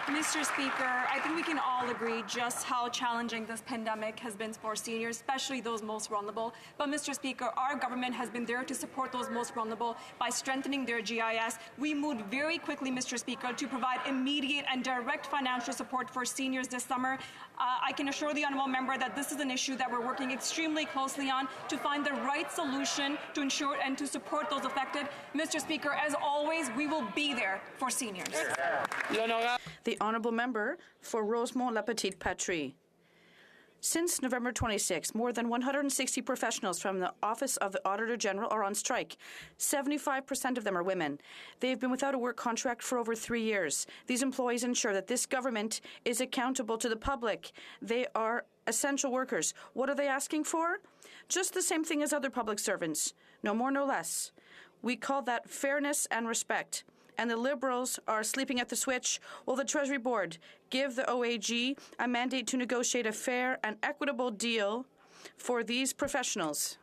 I: Mr. Speaker, I think we can all agree just how challenging this pandemic has been for seniors, especially those most vulnerable. But, Mr. Speaker, our government has been there to support those most vulnerable by strengthening their GIS. We moved very quickly, Mr. Speaker, to provide immediate and direct financial support for seniors this summer. I can assure the honourable member that this is an issue that we're working extremely closely on to find the right solution to ensure and to support those affected. Mr. Speaker, as always, we will be there for seniors.
J: The honourable member for Rosemont-La Petite Patrie. Since November 26, more than 160 professionals from the Office of the Auditor General are on strike. 75% of them are women. They have been without a work contract for over 3 years. These employees ensure that this government is accountable to the public. They are essential workers. What are they asking for? Just the same thing as other public servants. No more, no less. We call that fairness and respect. And the Liberals are sleeping at the switch. Will the Treasury Board give the OAG a mandate to negotiate a fair and equitable deal for these professionals?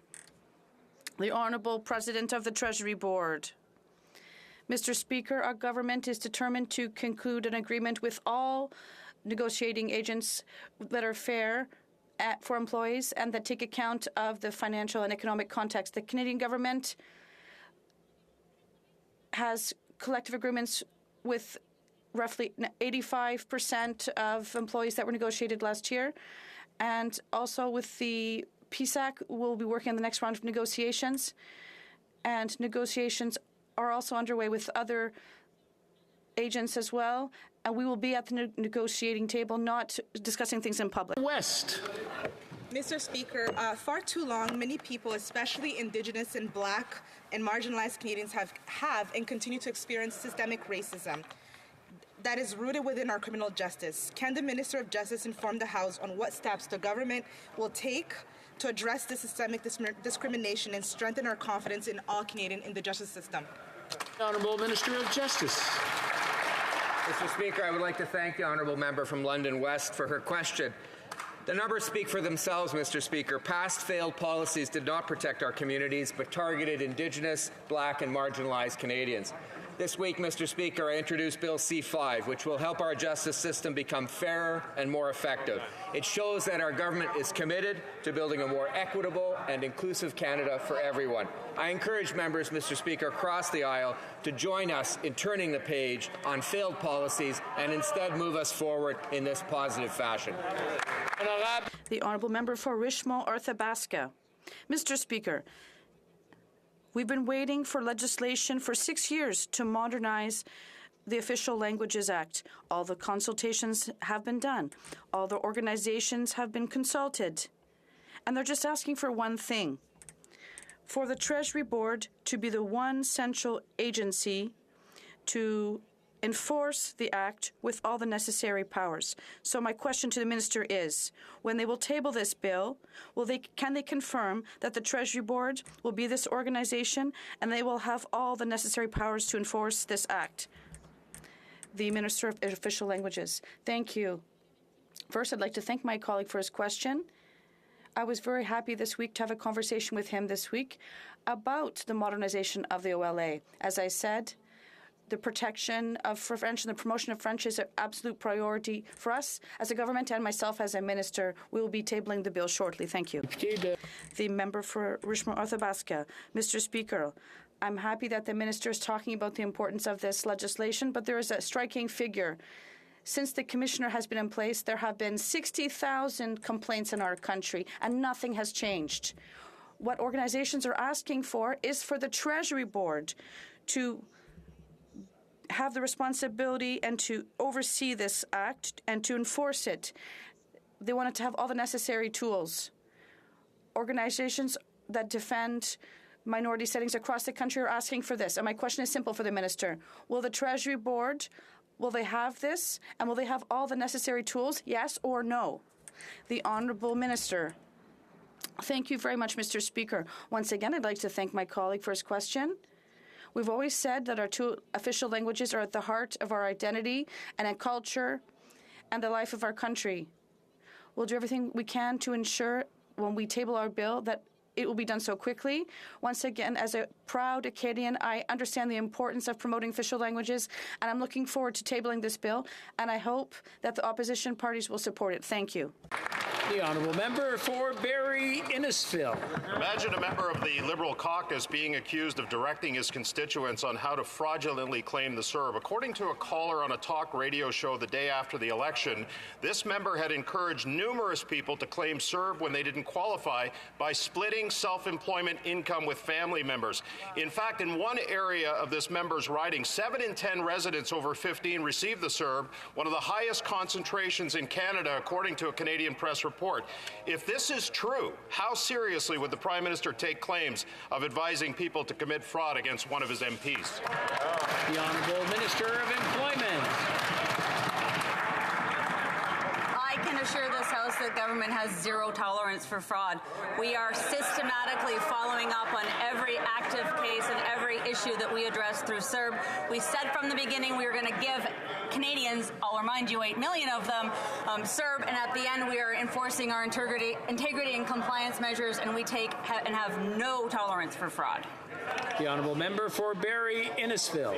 J: The Honourable President of the Treasury Board. Mr. Speaker, our government is determined to conclude an agreement with all negotiating agents that are fair for employees and that take account of the financial and economic context. The Canadian government has collective agreements with roughly 85% of employees that were negotiated last year. And also with the PSAC, we'll be working on the next round of negotiations. And negotiations are also underway with other agents as well. And we will be at the negotiating table, not discussing things in public.
K: West.
X: Mr. Speaker, far too long, many people, especially Indigenous and Black and marginalized Canadians, have and continue to experience systemic racism that is rooted within our criminal justice. Can the Minister of Justice inform the House on what steps the government will take to address this systemic discrimination and strengthen our confidence in all Canadians in the justice system?
K: Honourable Minister of Justice.
E: Mr. Speaker, I would like to thank the honourable member from London West for her question. The numbers speak for themselves, Mr. Speaker. Past failed policies did not protect our communities, but targeted Indigenous, Black, and marginalized Canadians. This week, Mr. Speaker, I introduced Bill C-5, which will help our justice system become fairer and more effective. It shows that our government is committed to building a more equitable and inclusive Canada for everyone. I encourage members, Mr. Speaker, across the aisle to join us in turning the page on failed policies and instead move us forward in this positive fashion.
J: The Honourable Member for Richmond-Arthabaska. Mr. Speaker, we've been waiting for legislation for 6 years to modernize the Official Languages Act. All the consultations have been done. All the organizations have been consulted. And they're just asking for one thing: for the Treasury Board to be the one central agency to enforce the Act with all the necessary powers. So my question to the Minister is, when they will table this bill, can they confirm that the Treasury Board will be this organization and they will have all the necessary powers to enforce this Act? The Minister of Official Languages. Thank you. First, I'd like to thank my colleague for his question. I was very happy this week to have a conversation with him this week about the modernization of the OLA. As I said, the protection of French and the promotion of French is an absolute priority for us as a government and myself as a minister. We will be tabling the bill shortly. Thank you. The member for Richmond-Arthabaska. Mr. Speaker, I'm happy that the minister is talking about the importance of this legislation, but there is a striking figure. Since the commissioner has been in place, there have been 60,000 complaints in our country, and nothing has changed. What organizations are asking for is for the Treasury Board to have the responsibility and to oversee this act and to enforce it. They wanted to have all the necessary tools. Organizations that defend minority settings across the country are asking for this. And my question is simple for the minister. Will the Treasury Board, will they have this? And will they have all the necessary tools? Yes or no? The Honourable Minister. Thank you very much, Mr. Speaker. Once again, I'd like to thank my colleague for his question. We've always said that our two official languages are at the heart of our identity and our culture and the life of our country. We'll do everything we can to ensure when we table our bill that it will be done so quickly. Once again, as a proud Acadian, I understand the importance of promoting official languages, and I'm looking forward to tabling this bill, and I hope that the opposition parties will support it. Thank you.
B: The honourable member for Barrie Innisfil.
L: Imagine a member of the Liberal caucus being accused of directing his constituents on how to fraudulently claim the CERB. According to a caller on a talk radio show the day after the election, this member had encouraged numerous people to claim CERB when they didn't qualify by splitting self-employment income with family members. In fact, in one area of this member's riding, 7 in 10 residents over 15 received the CERB, one of the highest concentrations in Canada, according to a Canadian Press report. If this is true, how seriously would the Prime Minister take claims of advising people to commit fraud against one of his MPs?
B: The Honourable Minister of Employment.
F: I can assure this House that government has zero tolerance for fraud. We are systematically following up on every active case and every issue that we address through CERB. We said from the beginning we were going to give Canadians, I'll remind you, 8 million of them, CERB, and at the end we are enforcing our integrity and compliance measures, and we have no tolerance for fraud.
B: The honourable member for Barrie Innisfil.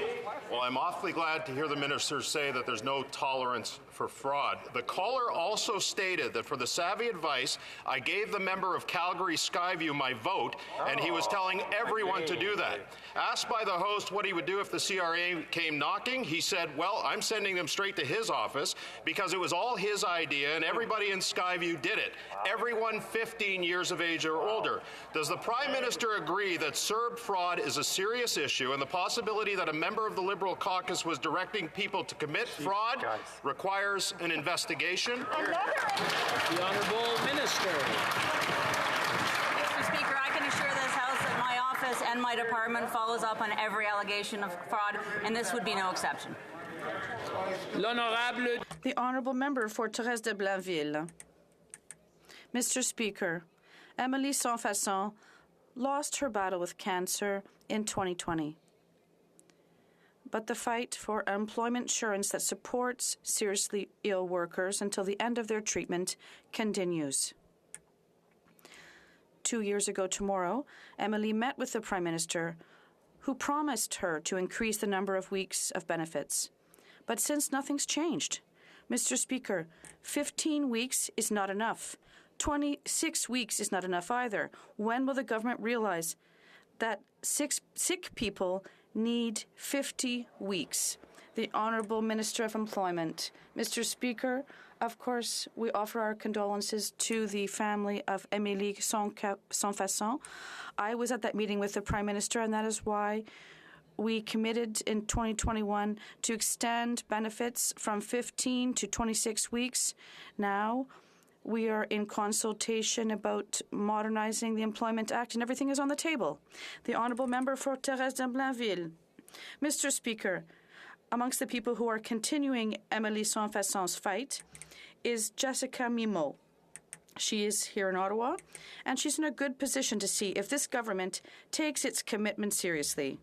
L: Well, I'm awfully glad to hear the minister say that there's no tolerance for fraud. The caller also stated that for the savvy advice, I gave the member of Calgary Skyview my vote, and he was telling everyone to do that. Asked by the host what he would do if the CRA came knocking, he said, well, I'm sending them straight to his office because it was all his idea and everybody in Skyview did it. Everyone 15 years of age or older. Does the Prime Minister agree that CERB fraud is a serious issue and the possibility that a member of the Liberal caucus was directing people to commit fraud requires an investigation?
B: The Honourable Minister.
F: Mr. Speaker, I can assure this House that my office and my department follows up on every allegation of fraud, and this would be no exception.
B: L'Honorable.
J: The Honourable Member for Thérèse de Blainville. Mr. Speaker, Emily Sans-Façon lost her battle with cancer in 2020. But the fight for employment insurance that supports seriously ill workers until the end of their treatment continues. 2 years ago tomorrow, Emily met with the Prime Minister, who promised her to increase the number of weeks of benefits. But since nothing's changed, Mr. Speaker, 15 weeks is not enough. 26 weeks is not enough either. When will the government realize that sick people need 50 weeks? The Honourable Minister of Employment. Mr. Speaker, of course, we offer our condolences to the family of Émilie Sans-Façon. I was at that meeting with the Prime Minister, and that is why we committed in 2021 to extend benefits from 15 to 26 weeks. Now, we are in consultation about modernizing the Employment Act, and everything is on the table. The Honourable Member for Thérèse de Blainville. Mr. Speaker, amongst the people who are continuing Emily Sans-Façon's fight is Jessica Mimo. She is here in Ottawa, and she's in a good position to see if this government takes its commitment seriously.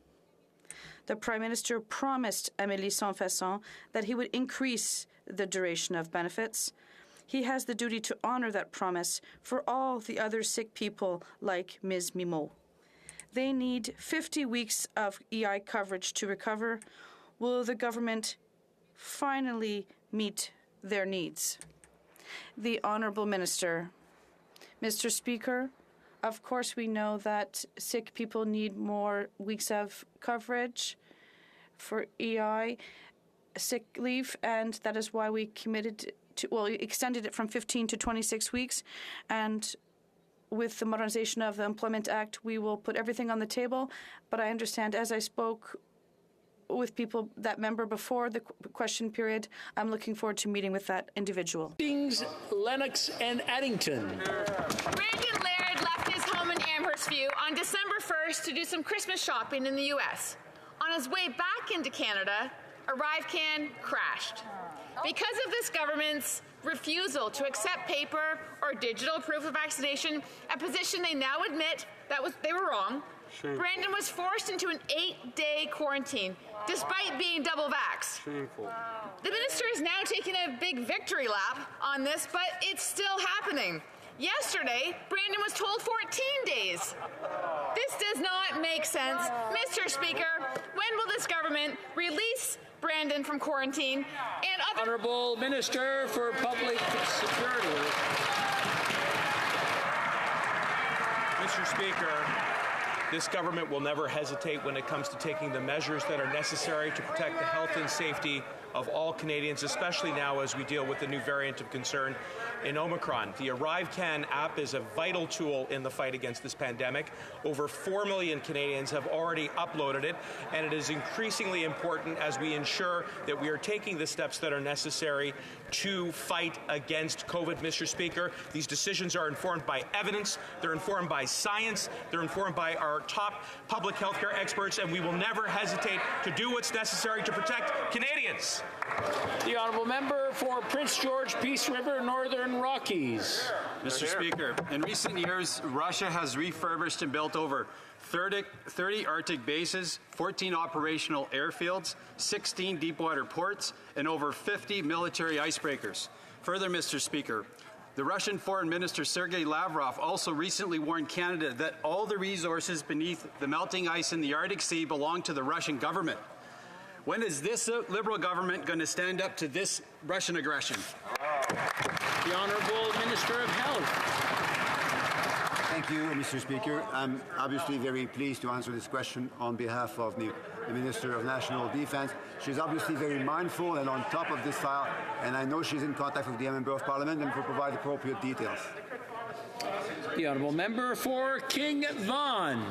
J: The Prime Minister promised Emily Sans-Façon that he would increase the duration of benefits. He has the duty to honour that promise for all the other sick people like Ms. Mimo. They need 50 weeks of EI coverage to recover. Will the government finally meet their needs? The Honourable Minister. Mr. Speaker, of course we know that sick people need more weeks of coverage for EI sick leave, and that is why we extended it from 15 to 26 weeks. And with the modernization of the Employment Act, we will put everything on the table. But I understand, as I spoke with people, that member before the question period, I'm looking forward to meeting with that individual.
B: Lennox and Addington.
H: Brandon Laird left his home in Amherstview on December 1st to do some Christmas shopping in the U.S. On his way back into Canada, ArriveCan crashed. Because of this government's refusal to accept paper or digital proof of vaccination, a position they now admit they were wrong, shameful. Brandon was forced into an 8-day quarantine despite being double vaxxed. Shameful. The minister is now taking a big victory lap on this, but it's still happening. Yesterday, Brandon was told 14 days. This does not make sense. Mr. Speaker, when will this government release Brandon from quarantine and other...
B: Honourable Minister for Public Security.
G: Mr. Speaker, this government will never hesitate when it comes to taking the measures that are necessary to protect the health and safety of all Canadians, especially now as we deal with the new variant of concern in Omicron. The ArriveCan app is a vital tool in the fight against this pandemic. Over 4 million Canadians have already uploaded it, and it is increasingly important as we ensure that we are taking the steps that are necessary to fight against COVID, Mr. Speaker. These decisions are informed by evidence, they're informed by science, they're informed by our top public health care experts, and we will never hesitate to do what's necessary to protect Canadians.
B: The honourable member for Prince George, Peace River, Northern Rockies.
M: Mr. Speaker, in recent years, Russia has refurbished and built over 30 Arctic bases, 14 operational airfields, 16 deepwater ports, and over 50 military icebreakers. Further, Mr. Speaker, the Russian Foreign Minister Sergei Lavrov also recently warned Canada that all the resources beneath the melting ice in the Arctic Sea belong to the Russian government. When is this Liberal government going to stand up to this Russian aggression?
B: The Honourable Minister of Health.
N: Thank you, Mr. Speaker. I'm obviously very pleased to answer this question on behalf of the Minister of National Defence. She's obviously very mindful and on top of this file, and I know she's in contact with the Member of Parliament and will provide appropriate details.
B: The Honourable Member for King Vaughan.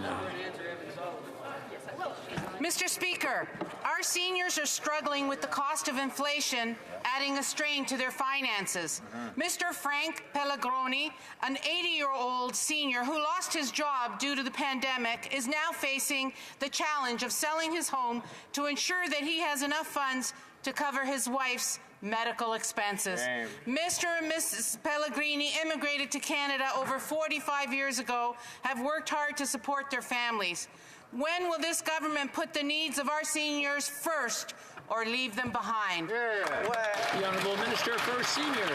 O: Mr. Speaker, our seniors are struggling with the cost of inflation, adding a strain to their finances. Mr. Frank Pellegroni, an 80-year-old senior who lost his job due to the pandemic, is now facing the challenge of selling his home to ensure that he has enough funds to cover his wife's medical expenses. Damn. Mr. and Mrs. Pellegrini immigrated to Canada over 45 years ago, have worked hard to support their families. When will this government put the needs of our seniors first or leave them behind?
B: The Honourable Minister for Seniors.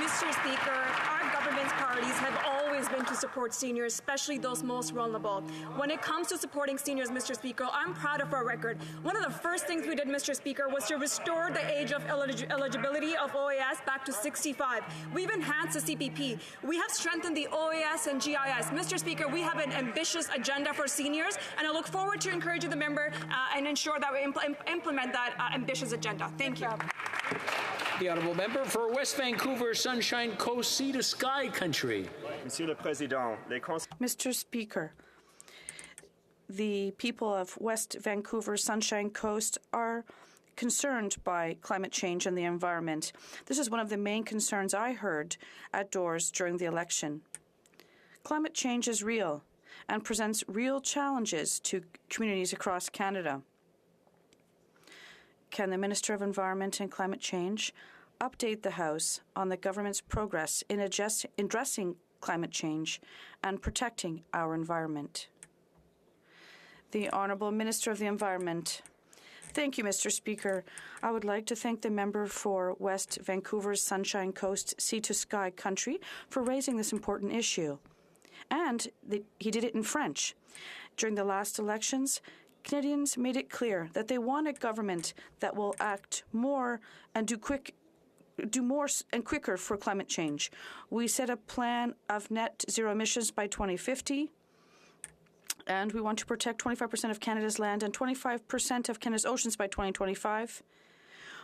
I: Mr. Speaker, our government's priorities have always been to support seniors, especially those most vulnerable. When it comes to supporting seniors, Mr. Speaker, I'm proud of our record. One of the first things we did, Mr. Speaker, was to restore the age of eligibility of OAS back to 65. We've enhanced the CPP. We have strengthened the OAS and GIS. Mr. Speaker, we have an ambitious agenda for seniors, and I look forward to encouraging the member and ensure that we implement that ambitious agenda. Thank you.
B: The Honourable Member for West Vancouver, Sunshine Coast, Sea to Sky Country.
J: Mr. Speaker, the people of West Vancouver, Sunshine Coast are concerned by climate change and the environment. This is one of the main concerns I heard at doors during the election. Climate change is real and presents real challenges to communities across Canada. Can the Minister of Environment and Climate Change update the House on the government's progress in addressing climate change and protecting our environment? The Honourable Minister of the Environment. Thank you, Mr. Speaker. I would like to thank the member for West Vancouver's Sunshine Coast Sea to Sky Country for raising this important issue. And he did it in French. During the last elections, Canadians made it clear that they want a government that will act more and do more and quicker for climate change. We set a plan of net zero emissions by 2050, and we want to protect 25% of Canada's land and 25% of Canada's oceans by 2025.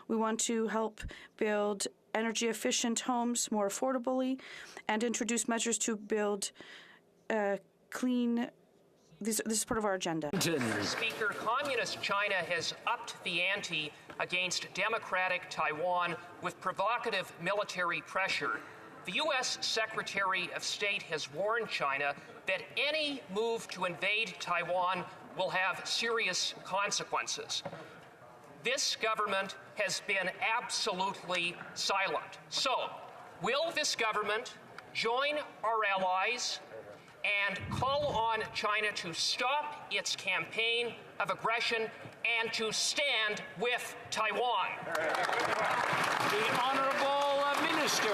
J: We want to help build energy-efficient homes more affordably and introduce measures to build clean. This is part of our agenda.
P: Speaker, Communist China has upped the ante against democratic Taiwan with provocative military pressure. The U.S. Secretary of State has warned China that any move to invade Taiwan will have serious consequences. This government has been absolutely silent. So, will this government join our allies and call on China to stop its campaign of aggression and to stand with Taiwan?
B: The Honourable Minister.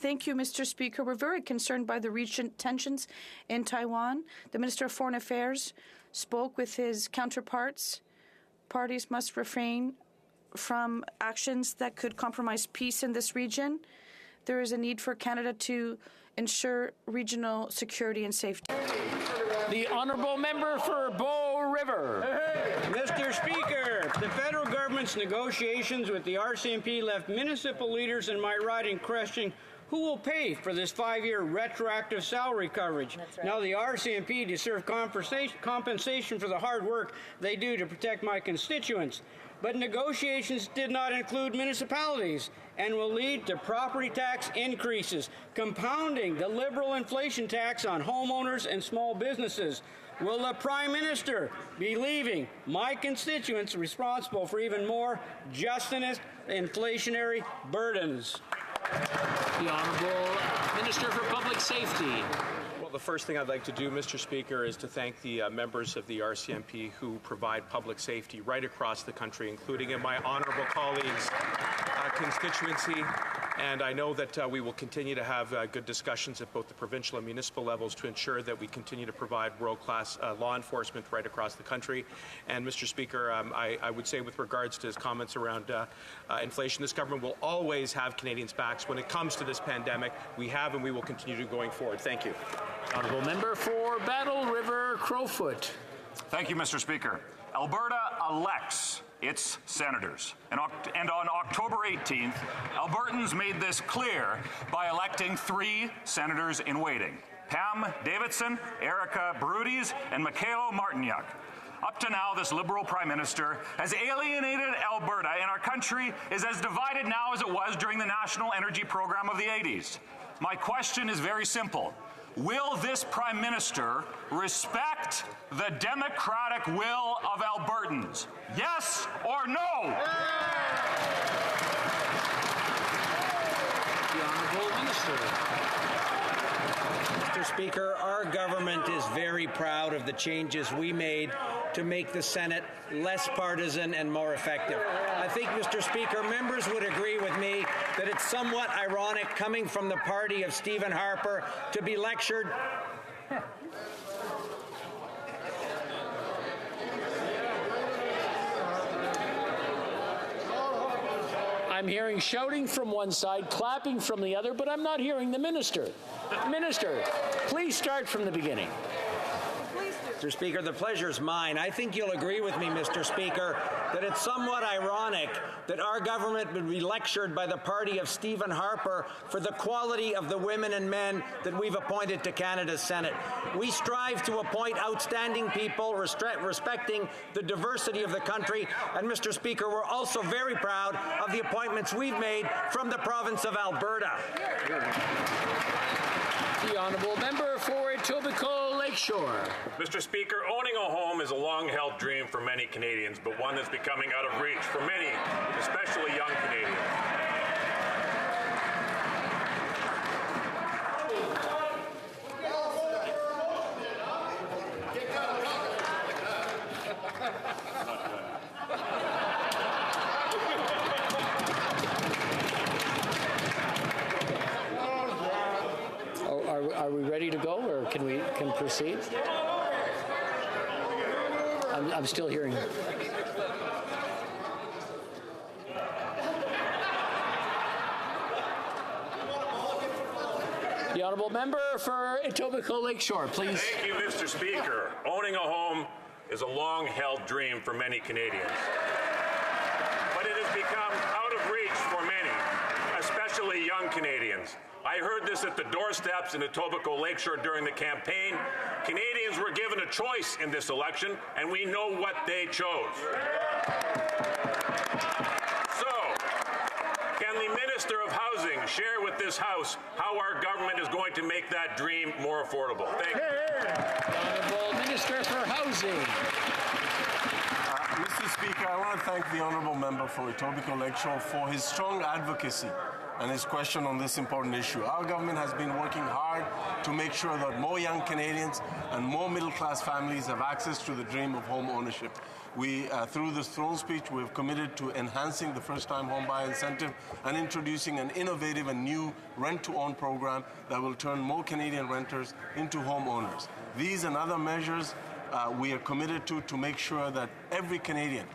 J: Thank you, Mr. Speaker. We're very concerned by the recent tensions in Taiwan. The Minister of Foreign Affairs spoke with his counterparts. Parties must refrain from actions that could compromise peace in this region. There is a need for Canada to ensure regional security and safety.
K: The honourable member for Bow River.
D: Mr. Speaker, the federal government's negotiations with the RCMP left municipal leaders in my riding questioning who will pay for this 5-year retroactive salary coverage. Right. Now the RCMP deserve compensation for the hard work they do to protect my constituents. But negotiations did not include municipalities and will lead to property tax increases, compounding the liberal inflation tax on homeowners and small businesses. Will the Prime Minister be leaving my constituents responsible for even more just inflationary burdens?
K: The Honourable Minister for Public Safety.
G: Well, the first thing I'd like to do, Mr. Speaker, is to thank the members of the RCMP who provide public safety right across the country, including in my honourable colleagues' constituency. And I know that we will continue to have good discussions at both the provincial and municipal levels to ensure that we continue to provide world-class law enforcement right across the country. And, Mr. Speaker, I would say with regards to his comments around inflation, this government will always have Canadians' backs when it comes to this pandemic. We have and we will continue to going forward. Thank you.
K: Honourable member for Battle River Crowfoot.
Q: Thank you, Mr. Speaker. Alberta elects its senators. And on October 18th, Albertans made this clear by electing 3 senators in waiting: Pam Davidson, Erica Baroudis, and Mikhailo Martiniuk. Up to now, this Liberal Prime Minister has alienated Alberta, and our country is as divided now as it was during the National Energy Program of the 80s. My question is very simple. Will this Prime Minister respect the democratic will of Albertans? Yes or no?
K: The Honourable Minister.
D: Mr. Speaker, our government is very proud of the changes we made to make the Senate less partisan and more effective. I think, Mr. Speaker, members would agree with me that it's somewhat ironic coming from the party of Stephen Harper to be lectured.
K: I'm hearing shouting from one side, clapping from the other, but I'm not hearing the minister. Minister, please start from the beginning.
D: Mr. Speaker, the pleasure is mine. I think you'll agree with me, Mr. Speaker, that it's somewhat ironic that our government would be lectured by the party of Stephen Harper for the quality of the women and men that we've appointed to Canada's Senate. We strive to appoint outstanding people, respecting the diversity of the country. And, Mr. Speaker, we're also very proud of the appointments we've made from the province of Alberta.
K: The Honourable Member for Etobicoke Lakeshore.
S: Mr. Speaker, owning a home is a long-held dream for many Canadians, but one that's becoming out of reach for many, especially young Canadians.
K: Are we ready to go, or can proceed? I'm still hearing. The Honourable Member for Etobicoke Lakeshore, please.
S: Thank you, Mr. Speaker. Owning a home is a long-held dream for many Canadians. But it has become out of reach for many, especially young Canadians. I heard this at the doorsteps in Etobicoke Lakeshore during the campaign. Canadians were given a choice in this election, and we know what they chose. So, can the Minister of Housing share with this House how our government is going to make that dream more affordable? Thank you.
K: The Honourable Minister for Housing.
U: Mr. Speaker, I want to thank the Honourable Member for Etobicoke Lakeshore for his strong advocacy and his question on this important issue. Our government has been working hard to make sure that more young Canadians and more middle-class families have access to the dream of home ownership. We, through this throne speech, we've committed to enhancing the first-time home buyer incentive and introducing an innovative and new rent-to-own program that will turn more Canadian renters into homeowners. These and other measures we are committed to make sure that every Canadian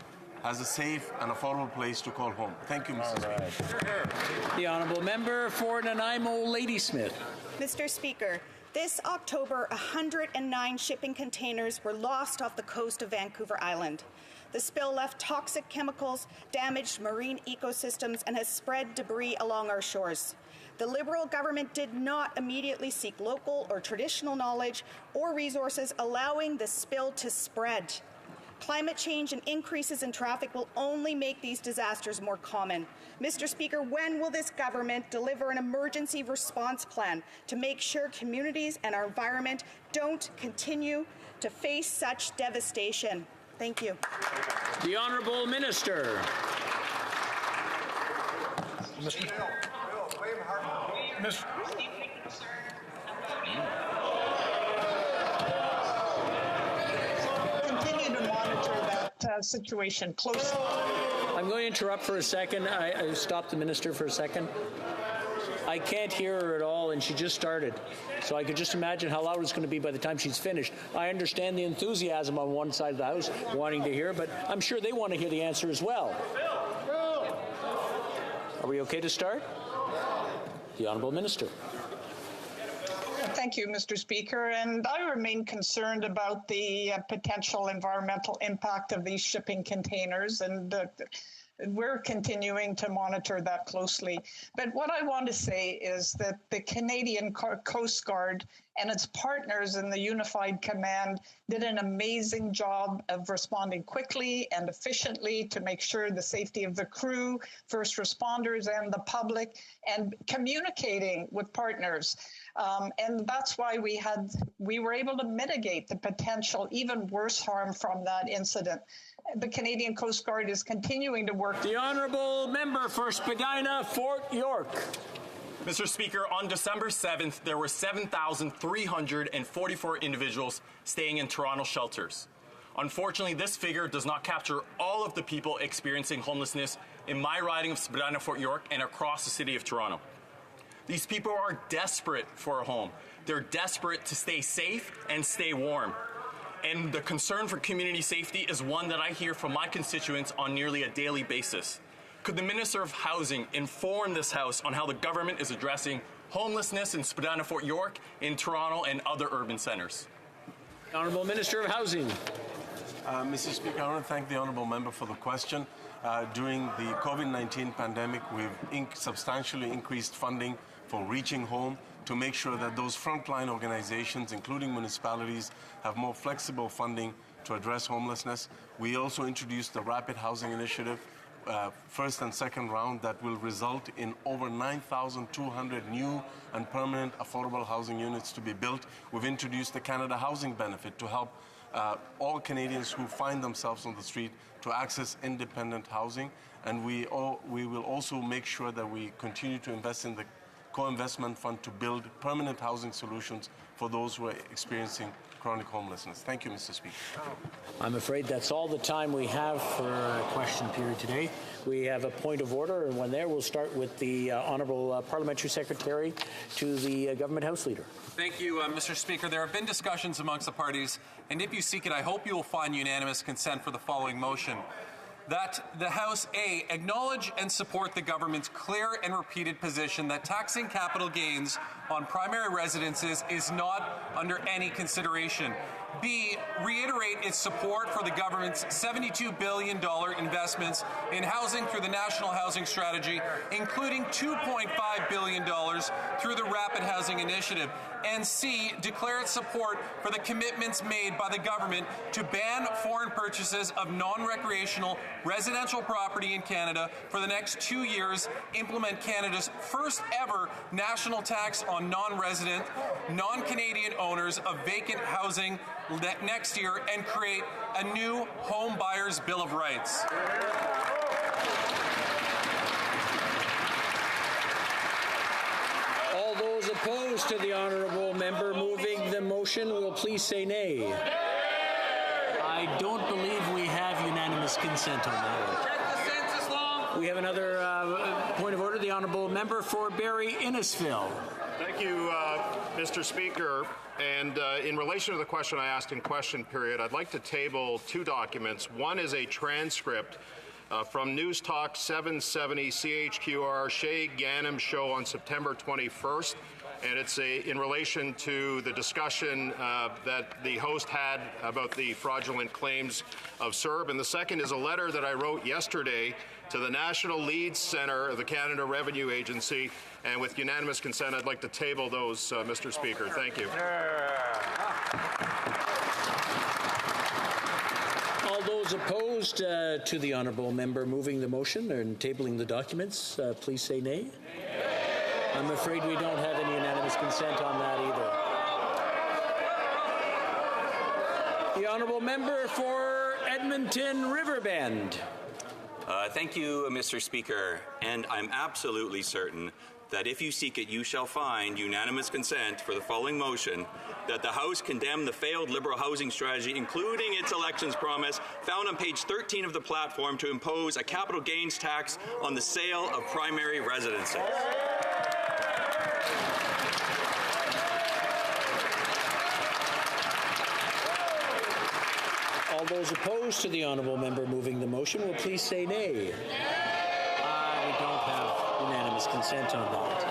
U: has a safe and affordable place to call home. Thank you, Mr. Speaker.
B: The Honourable Member for Nanaimo Ladysmith.
A: Mr. Speaker, this October, 109 shipping containers were lost off the coast of Vancouver Island. The spill left toxic chemicals, damaged marine ecosystems, and has spread debris along our shores. The Liberal government did not immediately seek local or traditional knowledge or resources, allowing the spill to spread. Climate change and increases in traffic will only make these disasters more common. Mr. Speaker, when will this government deliver an emergency response plan to make sure communities and our environment don't continue to face such devastation? Thank you.
B: The Honourable Minister.
C: Continue to monitor that situation closely.
B: I'm going to interrupt for a second. I stop the minister for a second. I can't hear her at all, and she just started. So I could just imagine how loud it's going to be by the time she's finished. I understand the enthusiasm on one side of the House wanting to hear, but I'm sure they want to hear the answer as well. Are we okay to start? The Honourable Minister.
C: Thank you, Mr. Speaker. And I remain concerned about the potential environmental impact of these shipping containers, and we're continuing to monitor that closely. But what I want to say is that the Canadian Coast Guard and its partners in the Unified Command did an amazing job of responding quickly and efficiently to make sure the safety of the crew, first responders, and the public, and communicating with partners. And that's why we were able to mitigate the potential even worse harm from that incident. The Canadian Coast Guard is continuing to work.
B: The Honourable Member for Spadina, Fort York.
T: Mr. Speaker, on December 7th, there were 7,344 individuals staying in Toronto shelters. Unfortunately, this figure does not capture all of the people experiencing homelessness in my riding of Spadina, Fort York, and across the city of Toronto. These people are desperate for a home. They're desperate to stay safe and stay warm. And the concern for community safety is one that I hear from my constituents on nearly a daily basis. Could the Minister of Housing inform this House on how the government is addressing homelessness in Spadina, Fort York, in Toronto, and other urban centres?
B: Honourable Minister of Housing.
U: Mr. Speaker, I want to thank the Honourable Member for the question. During the COVID-19 pandemic, we've substantially increased funding for Reaching Home to make sure that those frontline organizations, including municipalities, have more flexible funding to address homelessness. We also introduced the Rapid Housing Initiative, first and second round, that will result in over 9,200 new and permanent affordable housing units to be built. We've introduced the Canada Housing Benefit to help all Canadians who find themselves on the street to access independent housing. And we will also make sure that we continue to invest in the co-investment fund to build permanent housing solutions for those who are experiencing chronic homelessness. Thank you, Mr. Speaker.
B: I'm afraid that's all the time we have for a question period today. We have a point of order, and when there, we'll start with the Honourable Parliamentary Secretary to the Government House Leader.
V: Thank you, Mr. Speaker. There have been discussions amongst the parties, and if you seek it, I hope you will find unanimous consent for the following motion. That the House, A, acknowledge and support the government's clear and repeated position that taxing capital gains on primary residences is not under any consideration. B, reiterate its support for the government's $72 billion investments in housing through the National Housing Strategy, including $2.5 billion through the Rapid Housing Initiative. And C, declare its support for the commitments made by the government to ban foreign purchases of non-recreational residential property in Canada for the next 2 years, implement Canada's first ever national tax on non-resident, non-Canadian owners of vacant housing next year, and create a new home buyers' Bill of Rights.
B: All those opposed to the Honourable Member moving the motion will please say nay. I don't believe we have unanimous consent on that one.
E: Check the census log.
B: We have another point of order. The honourable member for Barrie Innisfil.
L: Thank you, Mr. Speaker. And in relation to the question I asked in question period, I'd like to table two documents. One is a transcript from News Talk 770 CHQR Shay Ganem show on September 21st. And it's in relation to the discussion that the host had about the fraudulent claims of CERB. And the second is a letter that I wrote yesterday to the National Leads Center of the Canada Revenue Agency. And with unanimous consent, I'd like to table those, Mr. Speaker. Thank you.
B: All those opposed to the honourable member moving the motion and tabling the documents, please say nay. I'm afraid we don't have any unanimous consent on that either. The honourable member for Edmonton Riverbend.
R: Thank you, Mr. Speaker. And I'm absolutely certain that if you seek it, you shall find unanimous consent for the following motion: that the House condemn the failed Liberal housing strategy, including its elections promise, found on page 13 of the platform, to impose a capital gains tax on the sale of primary residences.
B: All those opposed to the honourable member moving the motion will please say nay. We don't have unanimous consent on that.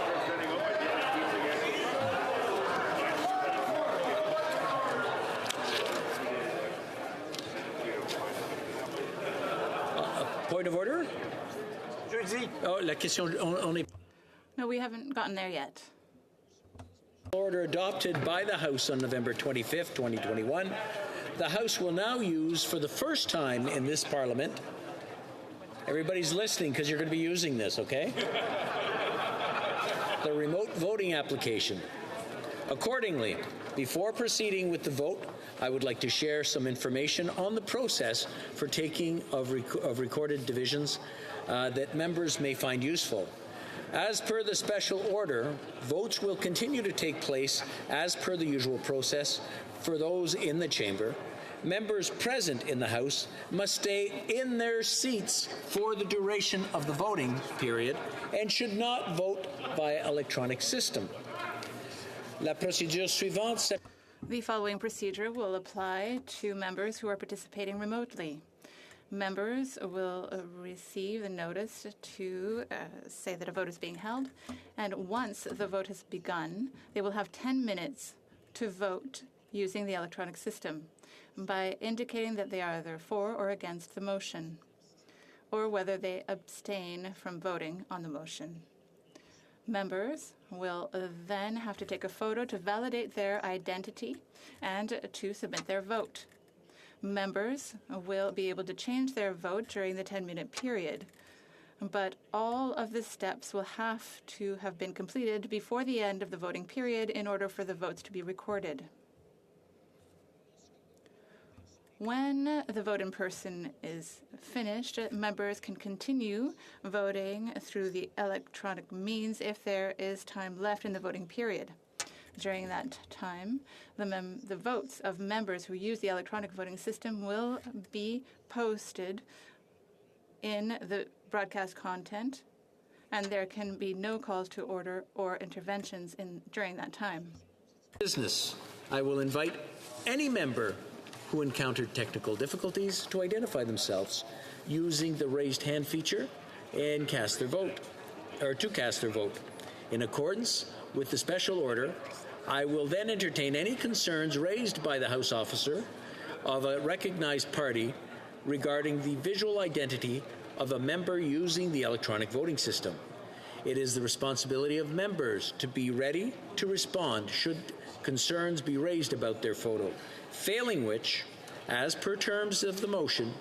B: Point of order? Oh, la question, on est...
J: No, we haven't gotten there yet.
B: Order adopted by the House on November 25th, 2021. The House will now use, for the first time in this Parliament, everybody's listening because you're going to be using this, okay? The remote voting application. Accordingly, before proceeding with the vote, I would like to share some information on the process for taking of recorded divisions that members may find useful. As per the special order, votes will continue to take place as per the usual process. For those in the chamber, members present in the House must stay in their seats for the duration of the voting period and should not vote via electronic system. La procédure suivante.
J: The following procedure will apply to members who are participating remotely. Members will receive a notice to say that a vote is being held, and once the vote has begun, they will have 10 minutes to vote using the electronic system by indicating that they are either for or against the motion, or whether they abstain from voting on the motion. Members will then have to take a photo to validate their identity and to submit their vote. Members will be able to change their vote during the 10-minute period, but all of the steps will have to have been completed before the end of the voting period in order for the votes to be recorded. When the vote in person is finished, members can continue voting through the electronic means if there is time left in the voting period. During that time, the votes of members who use the electronic voting system will be posted in the broadcast content, and there can be no calls to order or interventions during that time.
B: Business. I will invite any member who encountered technical difficulties to identify themselves using the raised hand feature and cast their vote, or to cast their vote. In accordance with the special order, I will then entertain any concerns raised by the House officer of a recognized party regarding the visual identity of a member using the electronic voting system. It is the responsibility of members to be ready to respond should concerns be raised about their photo, failing which, as per terms of the motion,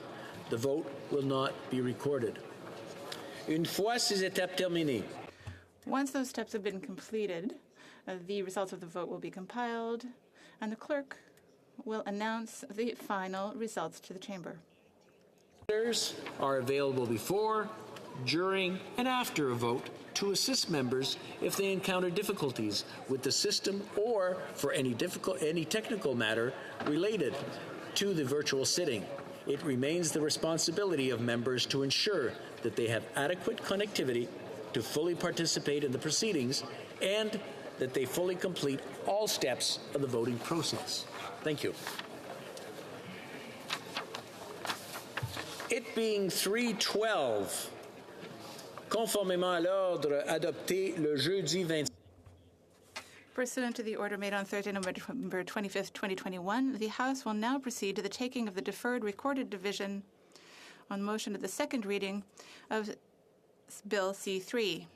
B: the vote will not be recorded. Une fois ces étapes terminées.
J: Once those steps have been completed, the results of the vote will be compiled, and the clerk will announce the final results to the chamber.
B: Letters are available before, during, and after a vote to assist members if they encounter difficulties with the system or for any technical matter related to the virtual sitting. It remains the responsibility of members to ensure that they have adequate connectivity to fully participate in the proceedings and that they fully complete all steps of the voting process. Thank you. It being 3:12, conformément à l'ordre adopté le jeudi 20.
E: Pursuant to the order made on Thursday, November 25th, 2021, the House will now proceed to the taking of the deferred recorded division on motion of the second reading of Bill C-3.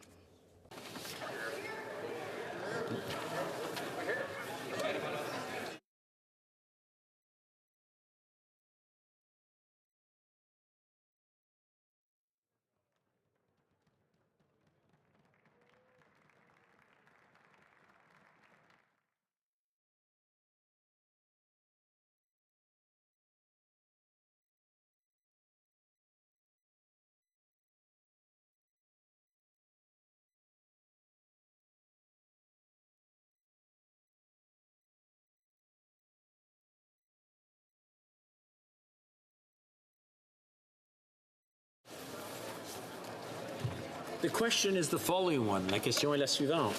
B: The question is the following one. La question est la suivante.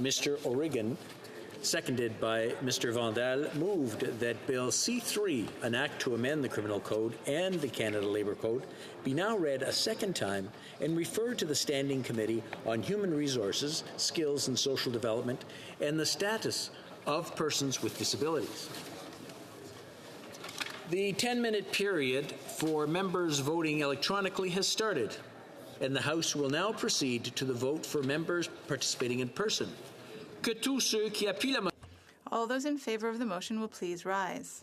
B: Mr. O'Regan, seconded by Mr. Vandal, moved that Bill C-3, an act to amend the Criminal Code and the Canada Labour Code, be now read a second time and referred to the Standing Committee on Human Resources, Skills and Social Development and the Status of Persons with Disabilities. The 10-minute period for members voting electronically has started, and the House will now proceed to the vote for members participating in person. Que tous ceux qui appuient la
E: All those in favor of the motion will please rise.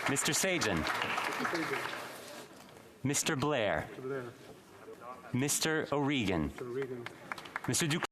F: Mr. Sajan. Mr. Blair. Mr. O'Regan. Mr. Duclos.